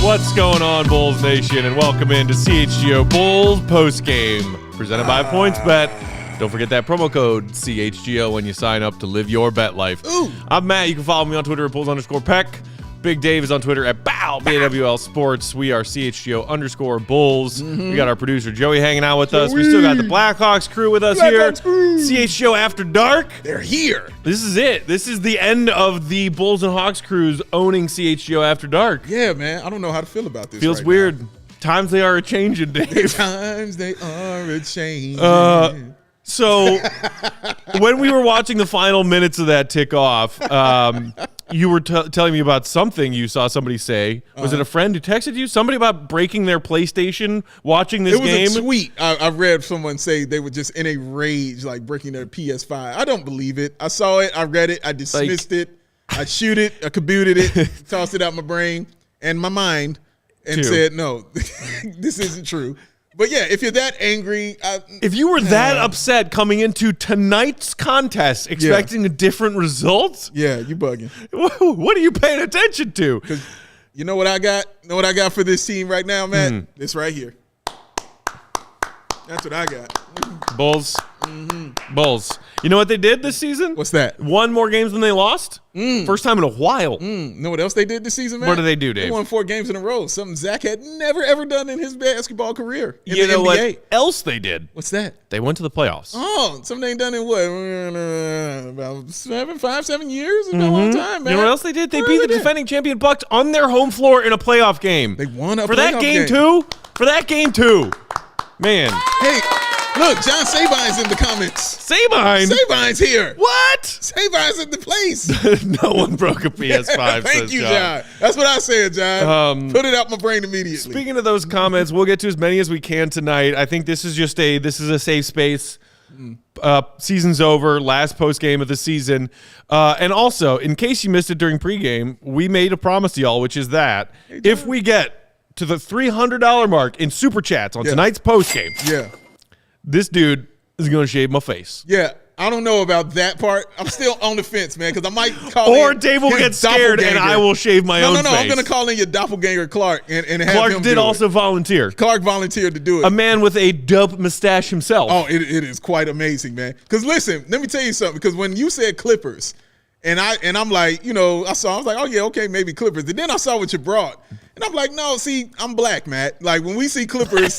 What's going on, Bulls Nation, and welcome into CHGO Bulls Postgame, presented by PointsBet. Don't forget that promo code CHGO when you sign up to live your bet life. Ooh. I'm Matt. You can follow me on Twitter at Bulls_Peck. Big Dave is on Twitter at BAWL Sports. We are CHGO_Bulls. We got our producer Joey hanging out with us. We still got the Blackhawks crew with us here. CHGO After Dark. They're here. This is it. This is the end of the Bulls and Hawks crews owning CHGO After Dark. Yeah, man. I don't know how to feel about this. Feels right weird. now. Times they are a-changing, Dave. Times they are a-changing. So when we were watching the final minutes of that tick-off, you were telling me about something you saw somebody say. Was it a friend who texted you? Somebody about breaking their PlayStation watching this game? It was a tweet. I read someone say they were just in a rage, like breaking their PS5. I don't believe it. I saw it. I read it. I dismissed it. I shoot it. I kabuted it. Tossed it out my brain and my mind and said, no, this isn't true. But yeah, if you're that angry, if you were that upset coming into tonight's contest, expecting a different result, yeah, you bugging. What are you paying attention to? You know what I got? You know what I got for this team right now, Matt? This right here. That's what I got. Bulls. Bulls. You know what they did this season? What's that? Won more games than they lost. First time in a while. You know what else they did this season, man? What did they do, Dave? They won 4 games in a row. Something Zach had never, ever done in his basketball career in you the know NBA. what else they did? What's that? They went to the playoffs. Oh, something they ain't done in what? About 7 years? It's been a long time, man. You know what else they did? They beat the defending champion Bucks on their home floor in a playoff game. They won a For that game, too? For that game, too. Man. Hey, look, John Sabine's in the comments. Sabine? Sabine's here. What? Sabine's in the place. No one broke a PS5, Thank you, John. That's what I said, John. Put it out my brain immediately. Speaking of those comments, we'll get to as many as we can tonight. I think this is just a safe space. Season's over, last post game of the season. And also, in case you missed it during pregame, we made a promise to y'all, which is that if we get to the $300 mark in super chats on tonight's post game, this dude is going to shave my face. Yeah. I don't know about that part. I'm still on the fence, man, because I might call or Dave will get scared and I will shave my own face. No, I'm going to call in your doppelganger, Clark, and have Clark him did do also it. volunteer. Clark volunteered to do it. A man with a dope mustache himself. Oh, it is quite amazing, man. Because listen, let me tell you something. Because when you said Clippers, and I'm like, I was like, oh yeah, okay, maybe Clippers. And then I saw what you brought, and I'm like, no, see, I'm black, Matt. Like when we see Clippers,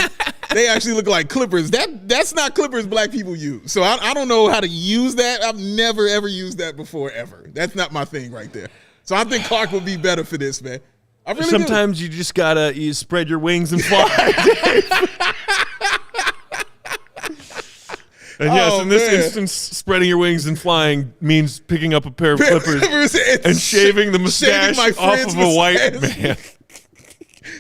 they actually look like Clippers. That's not Clippers black people use. So I don't know how to use that. I've never ever used that before ever. That's not my thing right there. So I think Clark will be better for this, man. I really Sometimes you just gotta spread your wings and fly. And yes, in this instance, spreading your wings and flying means picking up a pair of clippers and shaving the mustache off of a white man.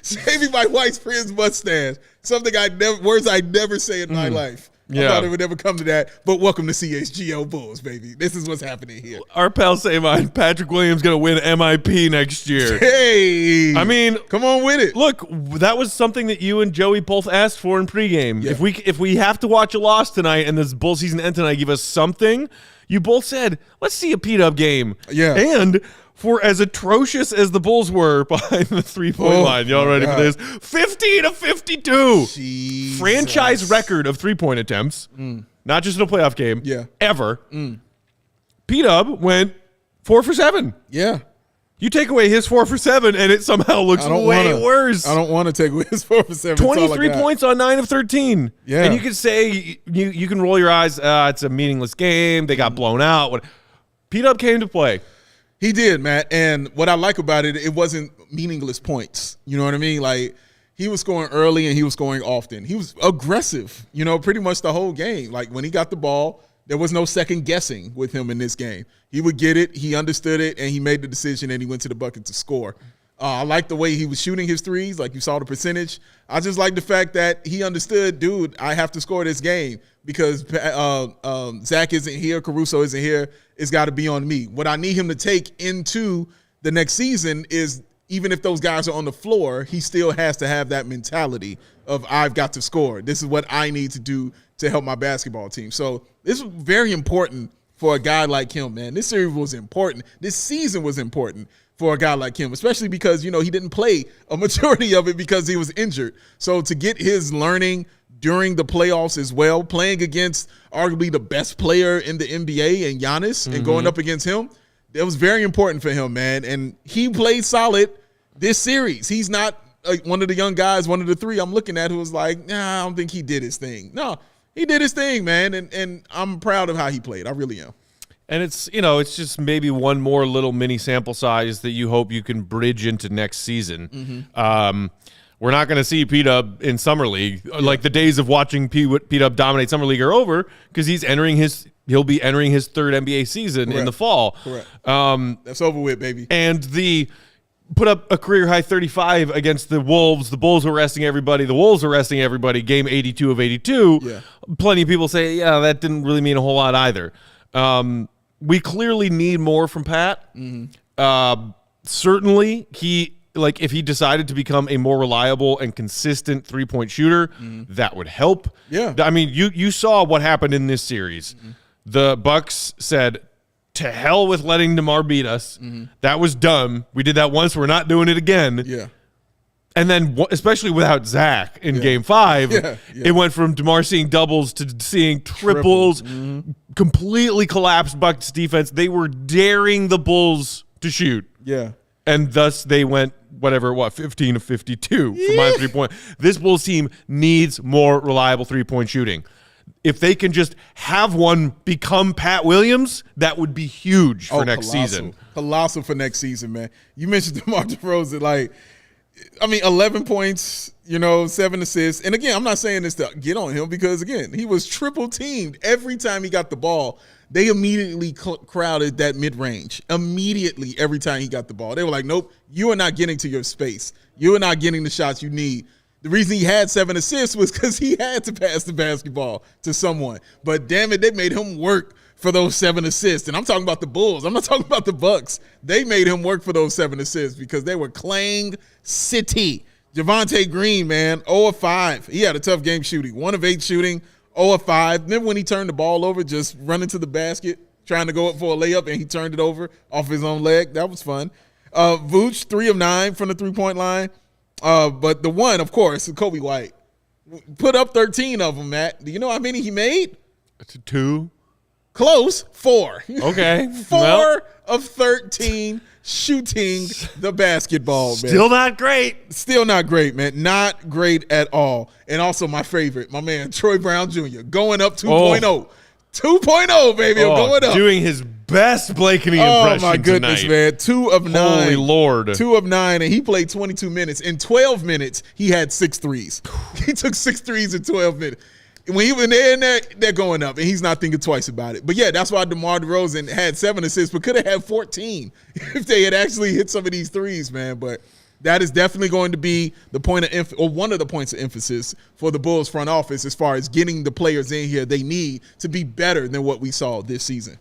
Shaving my white friend's mustache. Words I never say in my life. I thought it would never come to that. But welcome to CHGO Bulls, baby. This is what's happening here. Our pal Savine, Patrick Williams going to win MIP next year. Hey. I mean, come on with it. Look, that was something that you and Joey both asked for in pregame. Yeah. If we have to watch a loss tonight and this Bull season end tonight, give us something, you both said, let's see a P-Dub game. Yeah. And for as atrocious as the Bulls were behind the three-point line, y'all ready for this? 50-52. Jesus. Franchise record of three-point attempts, not just in a playoff game, ever. P-Dub went 4 for 7. Yeah. You take away his 4 for 7, and it somehow looks way worse. I don't want to take away his 4 for 7. 23 points on 9 of 13. Yeah. And you could say, you can roll your eyes, it's a meaningless game. They got blown out. P-Dub came to play. He did, Matt. And what I like about it, it wasn't meaningless points. You know what I mean? Like, he was scoring early and he was scoring often. He was aggressive, pretty much the whole game. Like, when he got the ball, there was no second guessing with him in this game. He would get it, he understood it, and he made the decision, and he went to the bucket to score. I like the way he was shooting his threes, like you saw the percentage. I just like the fact that he understood, dude, I have to score this game because Zach isn't here, Caruso isn't here. It's got to be on me. What I need him to take into the next season is even if those guys are on the floor, he still has to have that mentality of I've got to score. This is what I need to do to help my basketball team. So this was very important for a guy like him, man. This series was important. This season was important for a guy like him, especially because, he didn't play a majority of it because he was injured. So to get his learning during the playoffs as well, playing against arguably the best player in the NBA and Giannis and going up against him, that was very important for him, man. And he played solid this series. He's not one of the young guys, one of the three I'm looking at who was like, nah, I don't think he did his thing. No, he did his thing, man. And I'm proud of how he played. I really am. And it's, it's just maybe one more little mini sample size that you hope you can bridge into next season. We're not going to see P-Dub in Summer League. Yeah. Like the days of watching P-Dub dominate Summer League are over because he'll be entering his third NBA season in the fall. Correct. That's over with, baby. And put up a career high 35 against the Wolves. The Bulls were resting everybody. The Wolves were resting everybody. Game 82 of 82. Yeah. Plenty of people say, that didn't really mean a whole lot either. We clearly need more from Pat. Certainly, if he decided to become a more reliable and consistent three-point shooter, that would help. Yeah. I mean, you saw what happened in this series. The Bucks said, to hell with letting DeMar beat us. That was dumb. We did that once. We're not doing it again. Yeah. And then, especially without Zach in Game 5, it went from DeMar seeing doubles to seeing triples. Completely collapsed Bucks defense. They were daring the Bulls to shoot. Yeah. And thus they went, 15 of 52 for my 3-point. This Bulls team needs more reliable 3-point shooting. If they can just have one become Pat Williams, that would be huge for next season. Colossal for next season, man. You mentioned DeMar DeRozan, 11 points, 7 assists. And again, I'm not saying this to get on him because, again, he was triple teamed every time he got the ball. They immediately crowded that mid-range. Immediately, every time he got the ball. They were like, nope, you are not getting to your space. You are not getting the shots you need. The reason he had 7 assists was because he had to pass the basketball to someone. But damn it, they made him work for those 7 assists. And I'm talking about the Bulls. I'm not talking about the Bucks. They made him work for those 7 assists because they were Clang City. Javonte Green, man, 0 of 5. He had a tough game shooting. 1 of 8 shooting, 0 of 5. Remember when he turned the ball over, just running to the basket, trying to go up for a layup, and he turned it over off his own leg? That was fun. Vooch, 3 of 9 from the three-point line. But the one, of course, Kobe White. Put up 13 of them, Matt. Do you know how many he made? 2. Close. 4. Okay. 4 of 13 shooting the basketball, man. Still not great. Still not great, man. Not great at all. And also my favorite, my man, Troy Brown Jr. going up 2.0. 2.0, baby. Going up. Doing his best Blakeney impression my goodness, tonight. Man. 2 of 9. Holy Lord. 2 of 9, and he played 22 minutes. In 12 minutes, he had 6 threes. He took 6 threes in 12 minutes. When they're in there, they're going up, and he's not thinking twice about it. But, yeah, that's why DeMar DeRozan had 7 assists, but could have had 14 if they had actually hit some of these threes, man. But that is definitely going to be the point of or one of the points of emphasis for the Bulls front office as far as getting the players in here they need to be better than what we saw this season.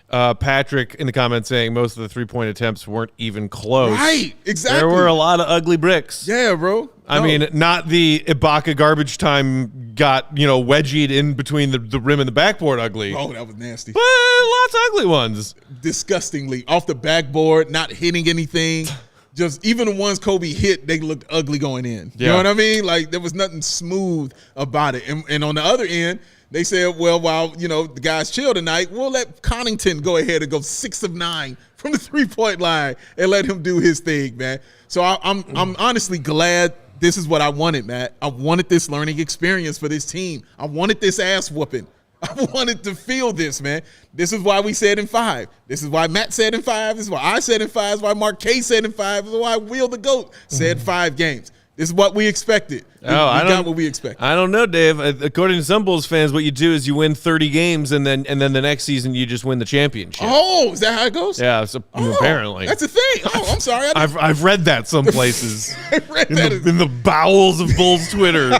Patrick in the comments saying most of the 3-point attempts weren't even close. Right, exactly. There were a lot of ugly bricks. Yeah, bro. I mean, not the Ibaka garbage time got, wedgied in between the rim and the backboard ugly. Oh, that was nasty. But lots of ugly ones. Disgustingly. Off the backboard, not hitting anything. Just even the ones Kobe hit, they looked ugly going in. You know what I mean? Like, there was nothing smooth about it. And on the other end, they said, well, while, the guys chill tonight, we'll let Connaughton go ahead and go 6 of 9 from the 3-point line and let him do his thing, man. So I'm honestly glad this is what I wanted, Matt. I wanted this learning experience for this team. I wanted this ass whooping. I wanted to feel this, man. This is why we said in 5. This is why Matt said in 5. This is why I said in 5. This is why Mark K said in 5. This is why Will the GOAT said 5 games. This is what we expected. We got what we expected. I don't know, Dave. According to some Bulls fans, what you do is you win 30 games, and then the next season you just win the championship. Oh, is that how it goes? Yeah, so apparently. That's a thing. Oh, I'm sorry. I've read that some places. I've read in the bowels of Bulls Twitter.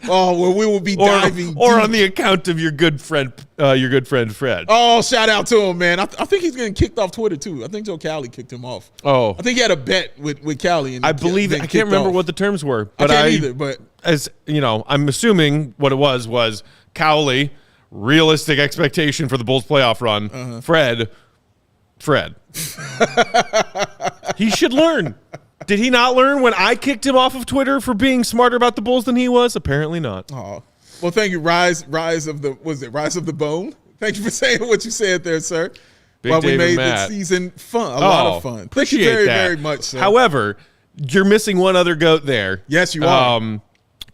Well, we will be diving or deep. On the account of your good friend Fred. Oh, shout out to him, man. I think he's getting kicked off Twitter too. I think Joe Cowley kicked him off. Oh, I think he had a bet with Cowley. I believe I can't remember what the terms were, but I can't either. But as I'm assuming what it was Cowley, realistic expectation for the Bulls playoff run. Fred. He should learn. Did he not learn when I kicked him off of Twitter for being smarter about the Bulls than he was? Apparently not. Oh, well, thank you, Rise of the Bone? Thank you for saying what you said there, sir. Big Well, David we made Matt. the season fun, a lot of fun. Thank Appreciate you very, that. very much, sir. However, you're missing one other GOAT there. Yes, you are.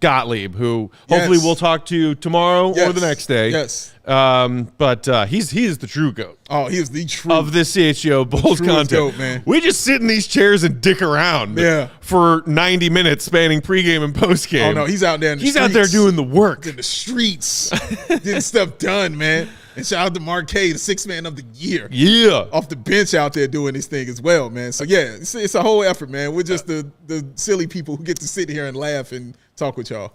Gottlieb, who hopefully we'll talk to tomorrow or the next day. Yes. But he is the true GOAT. Oh, he is the true of this CHGO Bulls content. GOAT, man. We just sit in these chairs and dick around for 90 minutes spanning pregame and postgame. Oh, no, he's out there in the He's streets. out there doing the work. In the streets. Getting stuff done, man. And shout out to Marquet, the 6th man of the year. Yeah. Off the bench out there doing this thing as well, man. So, yeah, it's a whole effort, man. We're just the silly people who get to sit here and laugh and talk with y'all.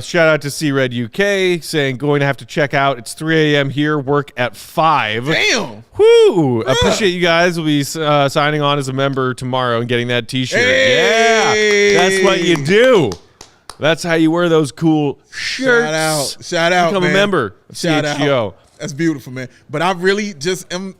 Shout out to C-Red UK saying, going to have to check out. It's 3 a.m. here, work at 5. Damn. Whoo. Appreciate you guys. We'll be signing on as a member tomorrow and getting that T-shirt. Hey. Yeah. That's what you do. That's how you wear those cool shirts. Shout out, Become man. a member of Shout CHGO. out. That's beautiful, man. But I really just am.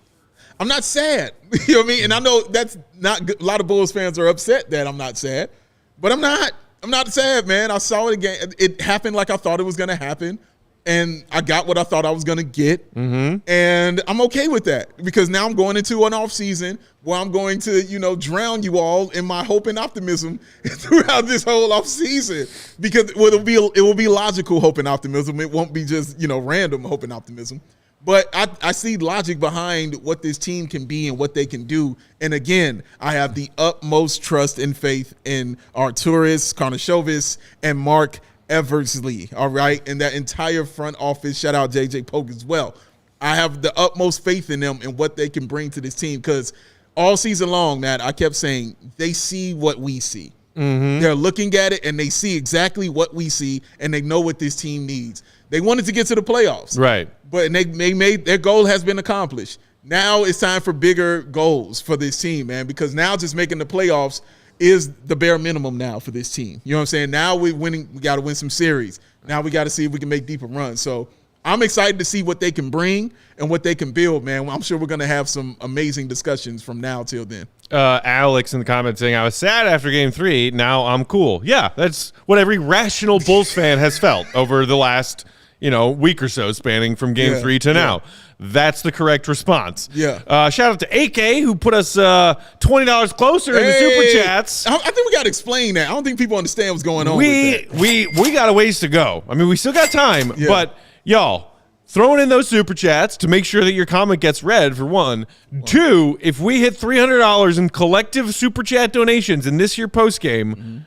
I'm not sad. You know what I mean? And I know that's not good. A lot of Bulls fans are upset that I'm not sad, but I'm not. I'm not sad, man. I saw it again. It happened like I thought it was going to happen, and I got what I thought I was going to get, and I'm okay with that because now I'm going into an off season where I'm going to, drown you all in my hope and optimism throughout this whole off season because it will be logical hope and optimism. It won't be just random hope and optimism. But I see logic behind what this team can be and what they can do. And again, I have the utmost trust and faith in Arturas Karnisovas and Mark Eversley, all right? And that entire front office, shout out JJ Polk as well. I have the utmost faith in them and what they can bring to this team because all season long, Matt, I kept saying they see what we see. They're looking at it and they see exactly what we see and they know what this team needs. They wanted to get to the playoffs. Right. But they made their goal has been accomplished. Now it's time for bigger goals for this team, man, because now just making the playoffs is the bare minimum now for this team. You know what I'm saying? Now we're winning. We got to win some series. Now we got to see if we can make deeper runs. So I'm excited to see what they can bring and what they can build, man. I'm sure we're going to have some amazing discussions from now till then. Alex in the comments saying, I was sad after game 3. Now I'm cool. Yeah, that's what every rational Bulls fan has felt over the last week or so, spanning from game 3 to now. That's the correct response. Yeah. Shout out to AK who put us $20 closer in the super chats. I think we got to explain that. I don't think people understand what's going on. With that. We got a ways to go. I mean, we still got time, but y'all throwing in those super chats to make sure that your comment gets read for one. Two, if we hit $300 in collective super chat donations in this year post game,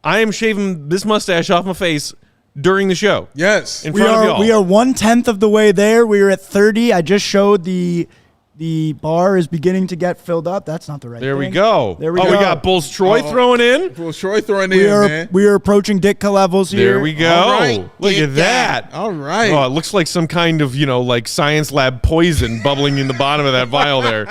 I am shaving this mustache off my face during the show. Yes. In front of y'all. We are 1/10 of the way there. We are at 30. I just showed the bar is beginning to get filled up. That's not the right There thing. we go. There we go. go. We got Bulls Troy throwing in. Bulls Troy throwing in, man. We are approaching Ditka levels here. There we go. All right. Look Get at that. All right. Oh, it looks like some kind of, like science lab poison bubbling in the bottom of that vial there.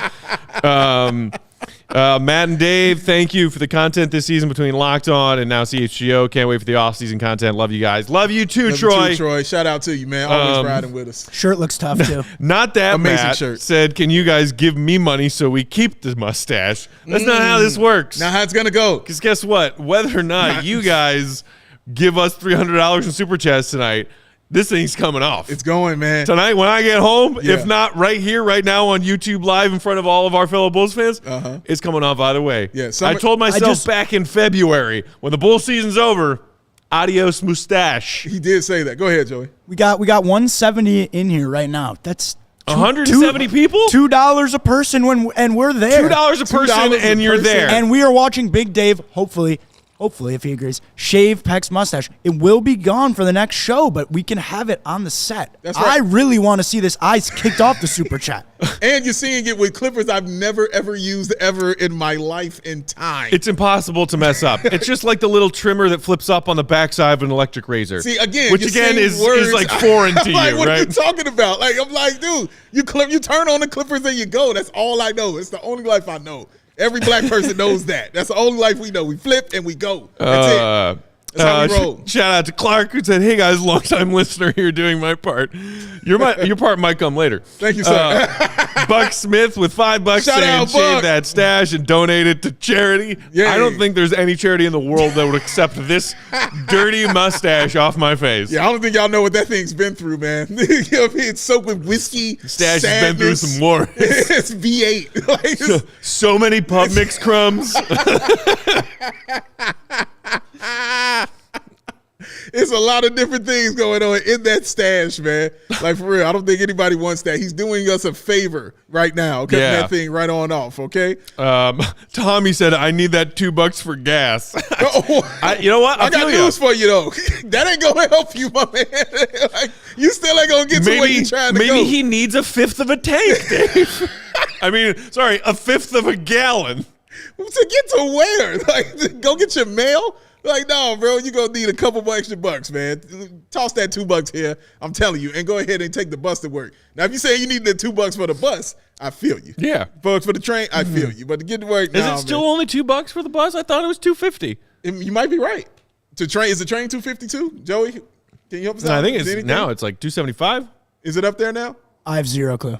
Matt and Dave, thank you for the content this season between Locked On and now CHGO. Can't wait for the off-season content. Love you guys. Love you too, Love Troy. you too, Troy. Shout out to you, man. Always riding with us. Shirt looks tough too. Not that Amazing Matt shirt. said, can you guys give me money so we keep the mustache? That's not how this works. Now how it's going to go. Because guess what? Whether or not you guys give us $300 in super chats tonight, this thing's coming off. It's going, man. Tonight when I get home, Yeah. if not right here, right now on YouTube Live in front of all of our fellow Bulls fans, it's coming off either way. Yeah, I told myself back in February, when the Bulls season's over, adios mustache. He did say that. Go ahead, Joey. We got 170 in here right now. That's 170 people? $2 a person and we're there. $2 a person and you're there. And we are watching Big Dave, hopefully, if he agrees, shave Peck's mustache. It will be gone for the next show, but we can have it on the set. That's right. I really want to see this ice kicked off the super chat. And you're seeing it with clippers I've never, ever used ever in my life and time. It's impossible to mess up. It's just like the little trimmer that flips up on the backside of an electric razor. See, again, which you're again saying is words. like foreign to like, you, what right? are you talking about? Like, I'm like, dude, you turn on the clippers and you go. That's all I know. It's the only life I know. Every black person knows that. That's the only life we know. We flip and we go. That's That's how we roll. Shout out to Clark who said, "Hey guys, long time listener here doing my part. Your part might come later." Thank you, sir. Buck Smith with $5 Shout saying, out, "Shave Buck. that stash and donate it to charity." Yay. I don't think there's any charity in the world that would accept this dirty mustache off my face. Yeah, I don't think y'all know what that thing's been through, man. You know what I mean? It's soaked with whiskey. Stash has been through some wars. It's V8. Like, it's, So many pub mix crumbs. it's a lot of different things going on in that stash, man. Like, for real, I don't think anybody wants that. He's doing us a favor right now, cutting that thing right on off, okay? Tommy said, "I need that $2 for gas." Oh, You know what? I got news for you, though. That ain't going to help you, my man. Like, you still ain't going to get to where you're trying to go. Maybe he needs a fifth of a tank, Dave. I mean, sorry, a fifth of a gallon. To get to where? Like, to go get your mail? Like, no, bro, you're going to need a couple more extra bucks, man. Toss that $2 here, I'm telling you, and go ahead and take the bus to work. Now, if you say you need the $2 for the bus, I feel you. Yeah. $2 for the train, I feel you. But to get to work, Is it still only $2 for the bus? I thought it was $2.50. You might be right. Is the train $2.52? Joey, can you help us out? No, I think Is now it's like $2.75. Is it up there now? I have zero clue.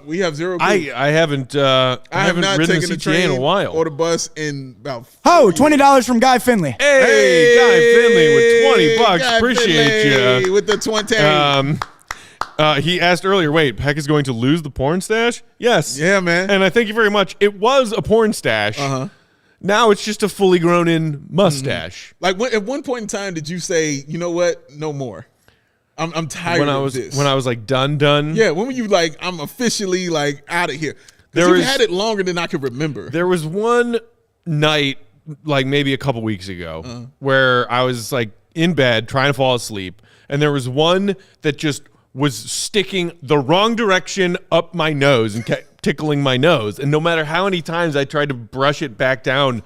We have zero clue. I haven't I have not ridden taken the the CTA train in a while. or the bus in about Oh, $20 from Guy Finley. Hey, Guy Finley with $20. Guy Appreciate Finley you. with the 20. He asked earlier, wait, Peck is going to lose the porn stash? Yes. Yeah, man. And I thank you very much. It was a porn stash. Uh-huh. Now it's just a fully grown in mustache. Like, at one point in time, did you say, you know what? No more. I'm tired of this. When I was like done. Yeah, when were you like, I'm officially like out of here? Because you had it longer than I could remember. There was one night, like maybe a couple weeks ago, where I was like in bed trying to fall asleep, and there was one that just was sticking the wrong direction up my nose and kept tickling my nose. And no matter how many times I tried to brush it back down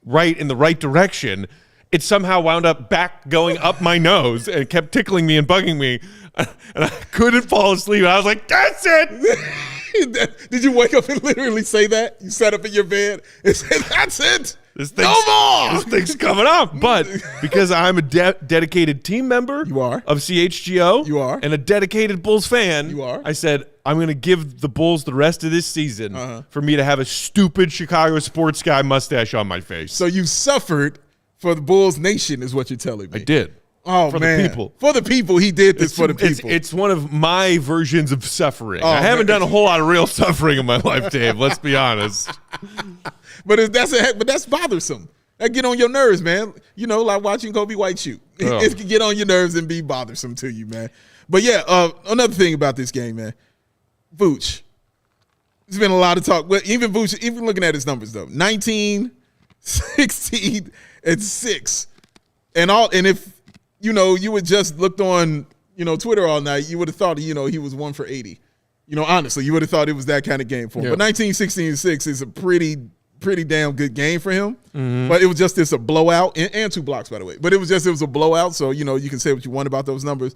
right in the right direction, it somehow wound up back going up my nose and kept tickling me and bugging me. And I couldn't fall asleep. I was like, that's it. Did you wake up and literally say that? You sat up in your bed and said, that's it. No more. This thing's coming up. But because I'm a dedicated team member You are. of CHGO You are. and a dedicated Bulls fan, You are. I said, I'm going to give the Bulls the rest of this season for me to have a stupid Chicago sports guy mustache on my face. So you suffered for the Bulls Nation is what you're telling me. I did. Oh, For man. the people. For the people. He did this for the people. It's one of my versions of suffering. Oh, I haven't man. done a whole lot of real suffering in my life, Dave. Let's be honest. But that's bothersome. That get on your nerves, man. You know, like watching Kobe White shoot. Oh. It can get on your nerves and be bothersome to you, man. But yeah, another thing about this game, man. Vooch. There's been a lot of talk. But even Vooch, even looking at his numbers though, 19, 16, and 6, and if you would just looked on Twitter all night, you would have thought he was 1 for 80. Honestly, you would have thought it was that kind of game for him. Yep. But 19, 16, and 6 is a pretty damn good game for him. But it was just a blowout and 2 blocks, by the way. But it was a blowout. So you can say what you want about those numbers.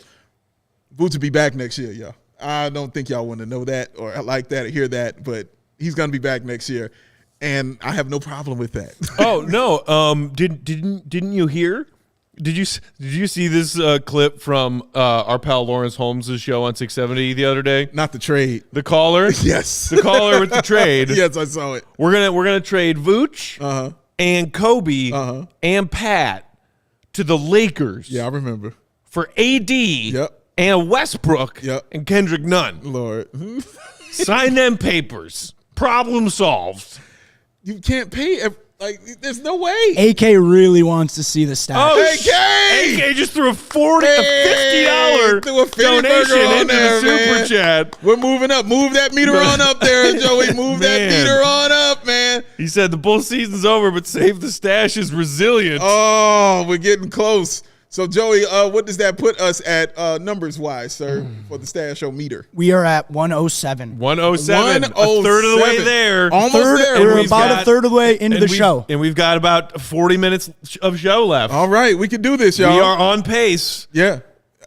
Vooch will be back next year, y'all. I don't think y'all want to know that or like that or hear that, but he's gonna be back next year, and I have no problem with that. Oh no! Didn't you hear? Did you see this clip from our pal Lawrence Holmes' show on 670 the other day? Not the trade. The caller, Yes. the caller with the trade. Yes, I saw it. We're gonna trade Vooch and Kobe and Pat to the Lakers. Yeah, I remember. For AD. Yep. And Westbrook. Yep. And Kendrick Nunn. Lord, Sign them papers. Problem solved. you can't pay. There's no way. AK really wants to see the stats. AK! AK just threw a $50 threw a 50 donation burger on into there, the super man. chat. We're moving up. Move that meter on up there, Joey. Move that Man. meter on up, man. He said the Bulls season's over, but Save the Stash is resilient. Oh, we're getting close. So, Joey, what does that put us at numbers-wise, sir, for the Stash Show meter? We are at 107. 107. A third of the way 107. there. Almost Third, there. we're we've about got- a third of the way into the show. And we've got about 40 minutes of show left. All right, we can do this, y'all. We are on pace. Yeah.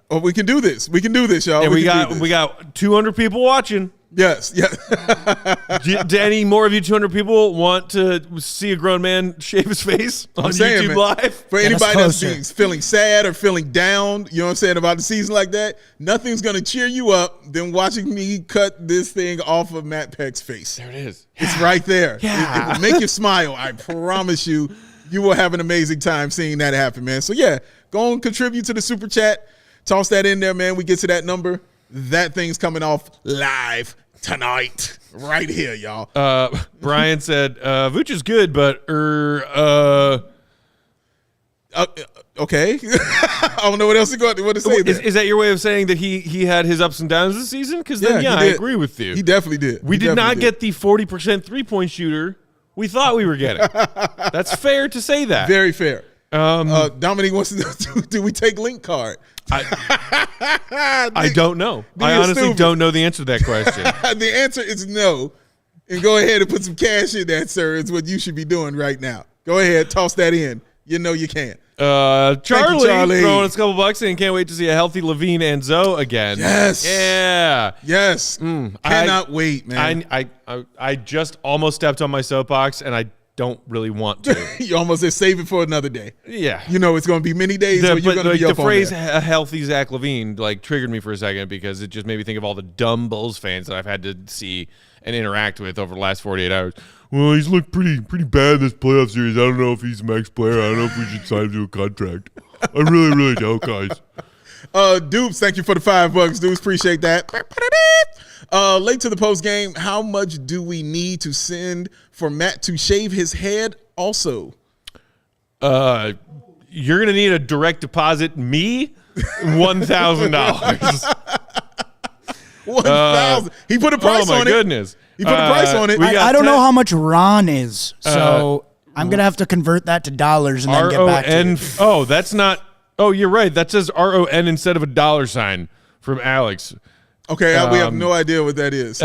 Oh, we can do this. We can do this, y'all. And we can do got 200 people watching. Yes. Do any more of you 200 people want to see a grown man shave his face on YouTube man, Live? For anybody that's feeling sad or feeling down, you know what I'm saying, about the season like that, nothing's going to cheer you up than watching me cut this thing off of Matt Peck's face. There it is. It's right there. Yeah. It will make you smile. I promise you, you will have an amazing time seeing that happen, man. So, yeah, go and contribute to the Super Chat. Toss that in there, man. We get to that number. That thing's coming off live tonight, right here, y'all. Brian said, Vooch is good, but okay. I don't know what else to say there. Is that your way of saying that he had his ups and downs this season? Because then, I agree with you. He definitely did. We did not get the 40% three-point shooter we thought we were getting. That's fair to say that. Very fair. Dominique wants to know, do we take link card? I don't know. I honestly don't know the answer to that question. The answer is no. And go ahead and put some cash in that, sir. It's what you should be doing right now. Go ahead, toss that in. You know you can. Charlie throwing us a couple bucks and can't wait to see a healthy LaVine and Zoe again. Yes. Yeah. Yes. Cannot wait, man. I just almost stepped on my soapbox, and I don't really want to. You almost said save it for another day. Yeah. You know it's going to be many days where you're going to be up the phrase on "a healthy Zach LaVine" triggered me for a second because it just made me think of all the dumb Bulls fans that I've had to see and interact with over the last 48 hours. Well, he's looked pretty bad this playoff series. I don't know if he's a max player. I don't know if we should sign him to a contract. I really don't, guys. Dupes, thank you for the $5, Dupes. Appreciate that. Late to the post game, how much do we need to send for Matt to shave his head also? You're gonna need a direct deposit. Me, $1,000. 1,000. He put a price on it. Oh my goodness. He put a price on it. I don't know how much Ron is, so I'm gonna have to convert that to dollars and then get back to you. Oh, that's not. Oh, you're right. That says RON instead of a $sign from Alex. Okay, we have no idea what that is.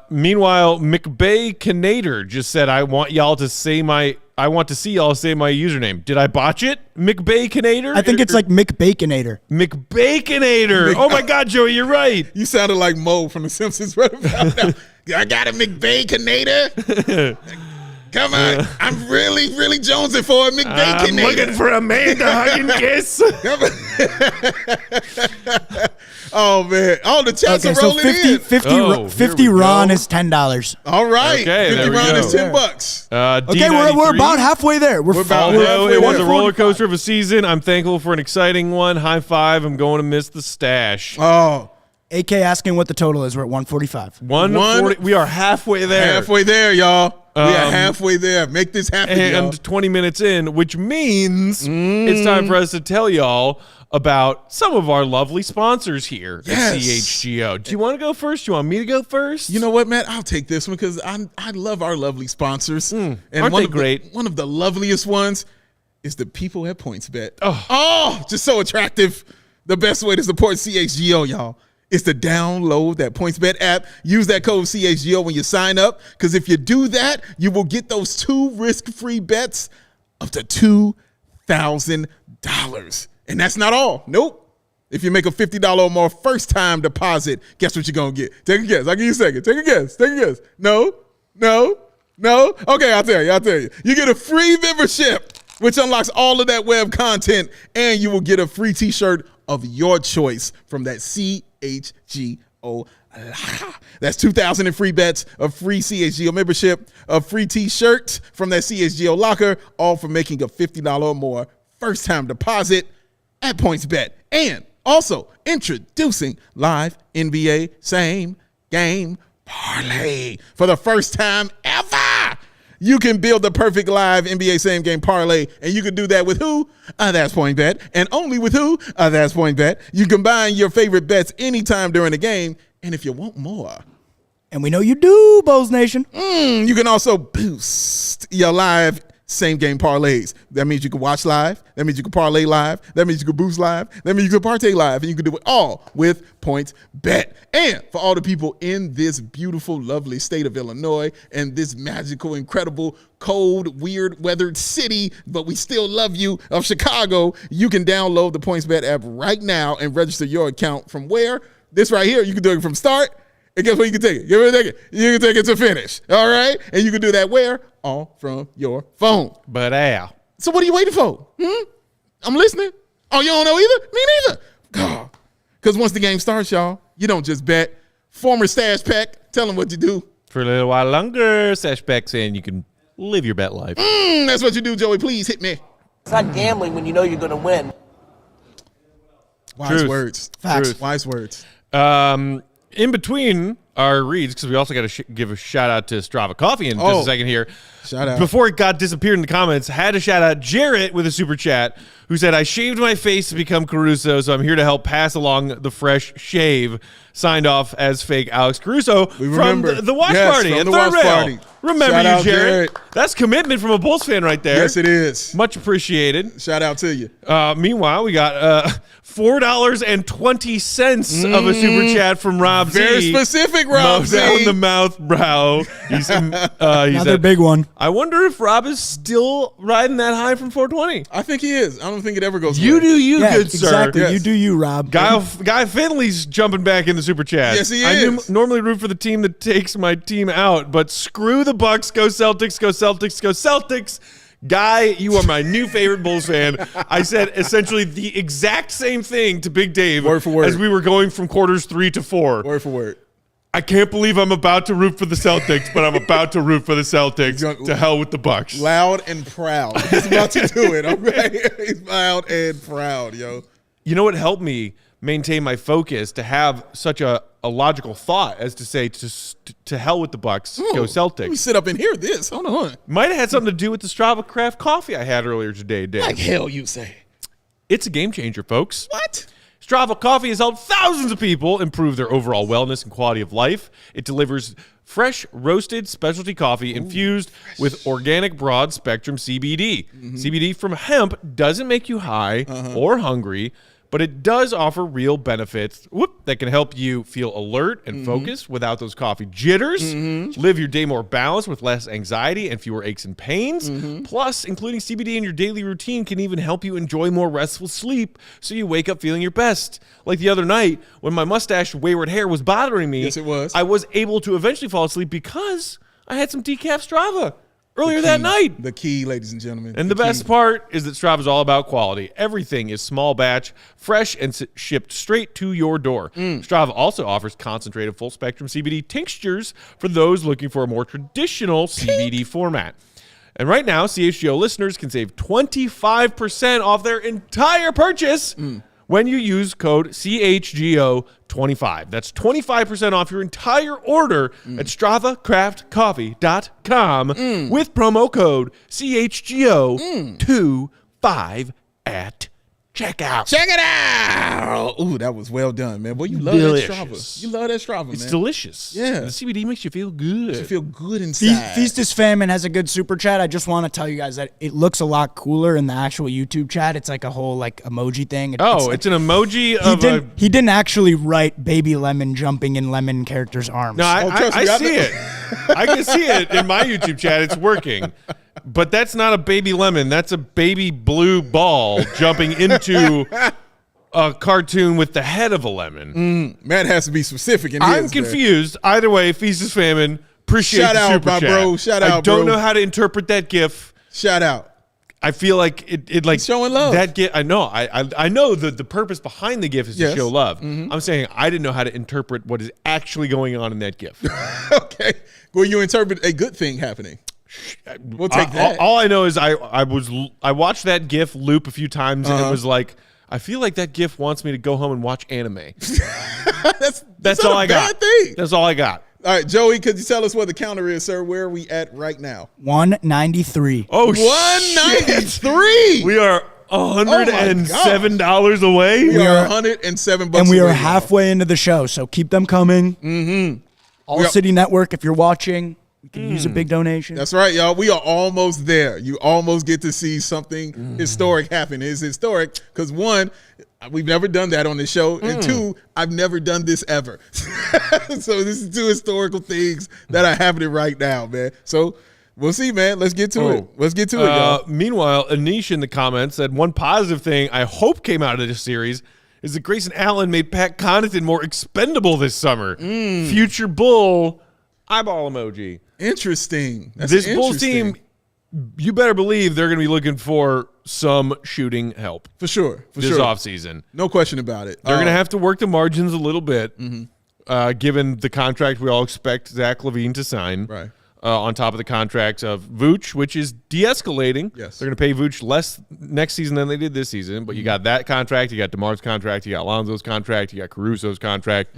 Meanwhile, McBay-Canator just said, I want to see y'all say my username. Did I botch it? McBay-Canator? I think it's like McBaconator. McBaconator. Oh my God, Joey, you're right. You sounded like Mo from The Simpsons right about now. I got a McBaconator. Come on. I'm really jonesing for a McBaconator. I'm looking for a man to hug and kiss. Oh, man. Oh, the chats are rolling in. 50 Ron is $10. All right. Okay, 50 Ron is $10. Okay, we're about halfway there. We're about halfway It was a roller coaster of a season. I'm thankful for an exciting one. High five. I'm going to miss the stash. Oh. AK asking what the total is. We're at 145. 140. We are halfway there. Halfway there, y'all. We are halfway there. Make this happen, and y'all. 20 minutes in, which means it's time for us to tell y'all about some of our lovely sponsors here at CHGO. Do you want to go first? Do you want me to go first? You know what, Matt? I'll take this one because I love our lovely sponsors. And aren't they great? One of the loveliest ones is the people at PointsBet. Oh, just so attractive. The best way to support CHGO, y'all, is to download that PointsBet app. Use that code CHGO when you sign up, because if you do that, you will get those 2 risk-free bets up to $2,000. And that's not all. Nope. If you make a $50 or more first-time deposit, guess what you're going to get? Take a guess. I'll give you a second. Take a guess. No. Okay, I'll tell you. You get a free membership, which unlocks all of that web content, and you will get a free T-shirt of your choice from that CHGO. That's 2,000 in free bets, a free CHGO membership, a free T-shirt from that CHGO locker, all for making a $50 or more first-time deposit at PointsBet. And also introducing live NBA same game parlay for the first time ever. You can build the perfect live NBA same game parlay, and you can do that with who? That's PointsBet. And only with who? That's PointsBet. You combine your favorite bets anytime during the game, and if you want more, and we know you do, Bulls Nation, you can also boost your live same game parlays. That means you can watch live. That means you can parlay live. That means you can boost live. That means you can partake live, and you can do it all with PointsBet. And for all the people in this beautiful, lovely state of Illinois and this magical, incredible, cold, weird weathered city, but we still love you, of Chicago, you can download the PointsBet app right now and register your account from where? This right here. You can do it from start. And guess what? You can take it. Give me a second. You can take it to finish. All right? And you can do that where? All from your phone. But So what are you waiting for? I'm listening. Oh, you don't know either? Me neither. Because once the game starts, y'all, you don't just bet. Former Stash Pack, tell them what you do. for a little while longer, Sashback saying you can live your bet life. That's what you do, Joey. Please hit me. It's not gambling when you know you're going to win. Wise words. Facts. Truth. Wise words. In between our reads, because we also got to give a shout out to Strava Coffee in just a second here. Shout out. Before it got disappeared in the comments, had to shout out Jarrett with a super chat who said, I shaved my face to become Caruso, so I'm here to help pass along the fresh shave. Signed off as fake Alex Caruso from the watch party at Third Rail. Remember Shout you, out, Jarrett. That's commitment from a Bulls fan right there. Yes, it is. Much appreciated. Shout out to you. Meanwhile, we got $4.20 of a super chat from Rob Z. Very specific, Rob Z. Down the mouth brow. He Another said, big one. I wonder if Rob is still riding that high from 420. I think he is. I don't think it ever goes You away. do you, Yeah, good exactly. sir. Yes. You do you, Rob. Guy Finley's jumping back in the super chat. Yes, he I is. normally root for the team that takes my team out, but screw the Bucks. Go Celtics. Go Celtics. Go Celtics. Guy, you are my new favorite Bulls fan. I said essentially the exact same thing to Big Dave Word for word. as we were going from quarters 3 to 4. Word for word. I can't believe I'm about to root for the Celtics, but I'm about to root for the Celtics. To hell with the Bucks. Loud and proud. He's about to do it, okay? He's loud and proud, yo. You know what helped me maintain my focus to have such a logical thought as to say to hell with the Bucks, go Let me Celtics. sit up and hear this. Hold on. Might have had something to do with the Strava Craft coffee I had earlier today, Dave. Like hell you say. It's a game changer, folks. What? Strava Coffee has helped thousands of people improve their overall wellness and quality of life. It delivers fresh, roasted specialty coffee infused with organic broad spectrum CBD. CBD from hemp doesn't make you high or hungry, but it does offer real benefits that can help you feel alert and focused without those coffee jitters. Live your day more balanced with less anxiety and fewer aches and pains. Plus, including CBD in your daily routine can even help you enjoy more restful sleep so you wake up feeling your best. Like the other night when my mustache wayward hair was bothering me, Yes, it was. I was able to eventually fall asleep because I had some decaf Strava earlier that night. The key, ladies and gentlemen. And the best part is that Strava is all about quality. Everything is small batch, fresh, and shipped straight to your door. Strava also offers concentrated full spectrum CBD tinctures for those looking for a more traditional CBD format. And right now, CHGO listeners can save 25% off their entire purchase when you use code CHGO25. That's 25% off your entire order at StravaCraftCoffee.com with promo code CHGO25 at checkout. Check it out. Ooh, that was well done, man. Boy, you love Delicious. that Strava. You love that Strava, It's man. delicious. Yeah. The CBD makes you feel good. You feel good inside. Feast is Famine has a good super chat. I just want to tell you guys that it looks a lot cooler in the actual YouTube chat. It's like a whole like emoji thing. It's an emoji of a... He didn't actually write Baby Lemon jumping in Lemon character's arms. No, trust I me, I see it. I can see it in my YouTube chat. It's working. But that's not a baby lemon. That's a baby blue ball jumping into a cartoon with the head of a lemon. Matt has to be specific in I'm his, confused. Either way, Feast is Famine. Appreciate Shout the out, super my chat. bro. Shout I out, don't bro. know how to interpret that GIF. Shout out. I feel like it like Showing love. That GIF. I know. I know the purpose behind the GIF is to Yes. show love. I'm saying I didn't know how to interpret what is actually going on in that GIF. Okay. Well, you interpret a good thing happening. We'll take that. All I know is I watched that GIF loop a few times and it was like, I feel like that GIF wants me to go home and watch anime. That's That's not all a I got. bad thing. That's all I got. All right, Joey, could you tell us what the counter is, sir? Where are we at right now? 193. Oh, 193. We are $107 away. We are 107 bucks And we are away, halfway into the show, so keep them coming. All City Network, if you're watching, we can use a big donation. That's right, y'all. We are almost there. You almost get to see something historic happen. It's historic because, one, we've never done that on this show. And two, I've never done this ever. So this is two historical things that are happening right now, man. So we'll see, man. Let's get to it. Let's get to it, y'all. Meanwhile, Anish in the comments said one positive thing I hope came out of this series is that Grayson Allen made Pat Connaughton more expendable this summer. Future Bull eyeball emoji. Interesting. That's This Bulls team, you better believe they're going to be looking for some shooting help. For sure. This offseason. No question about it. They're going to have to work the margins a little bit, given the contract we all expect Zach LaVine to sign. Right. On top of the contract of Vooch, which is de-escalating. Yes. They're going to pay Vooch less next season than they did this season, but you got that contract, you got DeMar's contract, you got Lonzo's contract, you got Caruso's contract.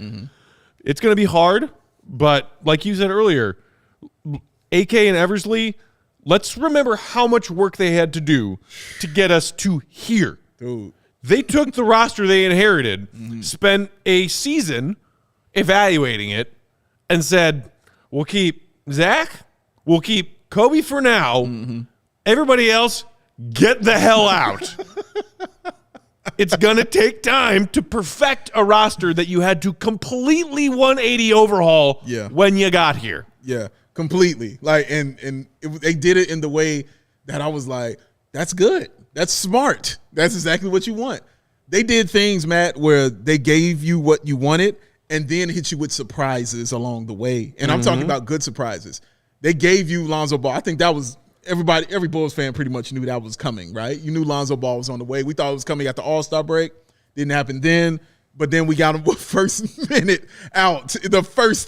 It's going to be hard, but like you said earlier, AK and Eversley, let's remember how much work they had to do to get us to here. Dude. They took the roster they inherited, spent a season evaluating it, and said, we'll keep Zach, we'll keep Kobe for now. Everybody else, get the hell out. It's going to take time to perfect a roster that you had to completely 180 overhaul when you got here. Yeah, completely. Like, they did it in the way that I was like, that's good. That's smart. That's exactly what you want. They did things, Matt, where they gave you what you wanted and then hit you with surprises along the way. And I'm talking about good surprises. They gave you Lonzo Ball. I think that was every Bulls fan pretty much knew that was coming, right? You knew Lonzo Ball was on the way. We thought it was coming at the All-Star break. Didn't happen then. But then we got him the first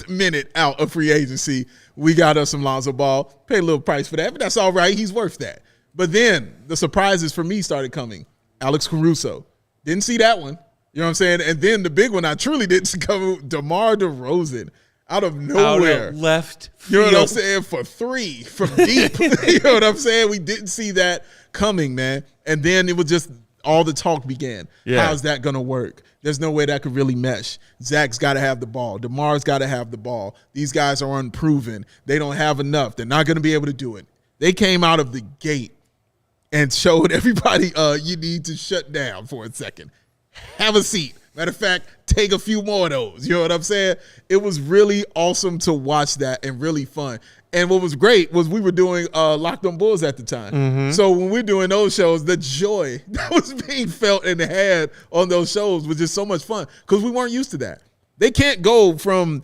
minute out of free agency. We got us some Lonzo Ball. Paid a little price for that, but that's all right. He's worth that. But then the surprises for me started coming. Alex Caruso. Didn't see that one. You know what I'm saying? And then the big one I truly didn't see coming, DeMar DeRozan. Out of nowhere. Out of left field. You know what I'm saying? For 3 from deep. You know what I'm saying? We didn't see that coming, man. And then it was just all the talk began. Yeah. How's that going to work? There's no way that could really mesh. Zach's got to have the ball. DeMar's got to have the ball. These guys are unproven. They don't have enough. They're not going to be able to do it. They came out of the gate and showed everybody you need to shut down for a second. Have a seat. Matter of fact, take a few more of those. You know what I'm saying? It was really awesome to watch that and really fun. And what was great was we were doing Locked on Bulls at the time. So when we're doing those shows, the joy that was being felt and had on those shows was just so much fun because we weren't used to that. They can't go from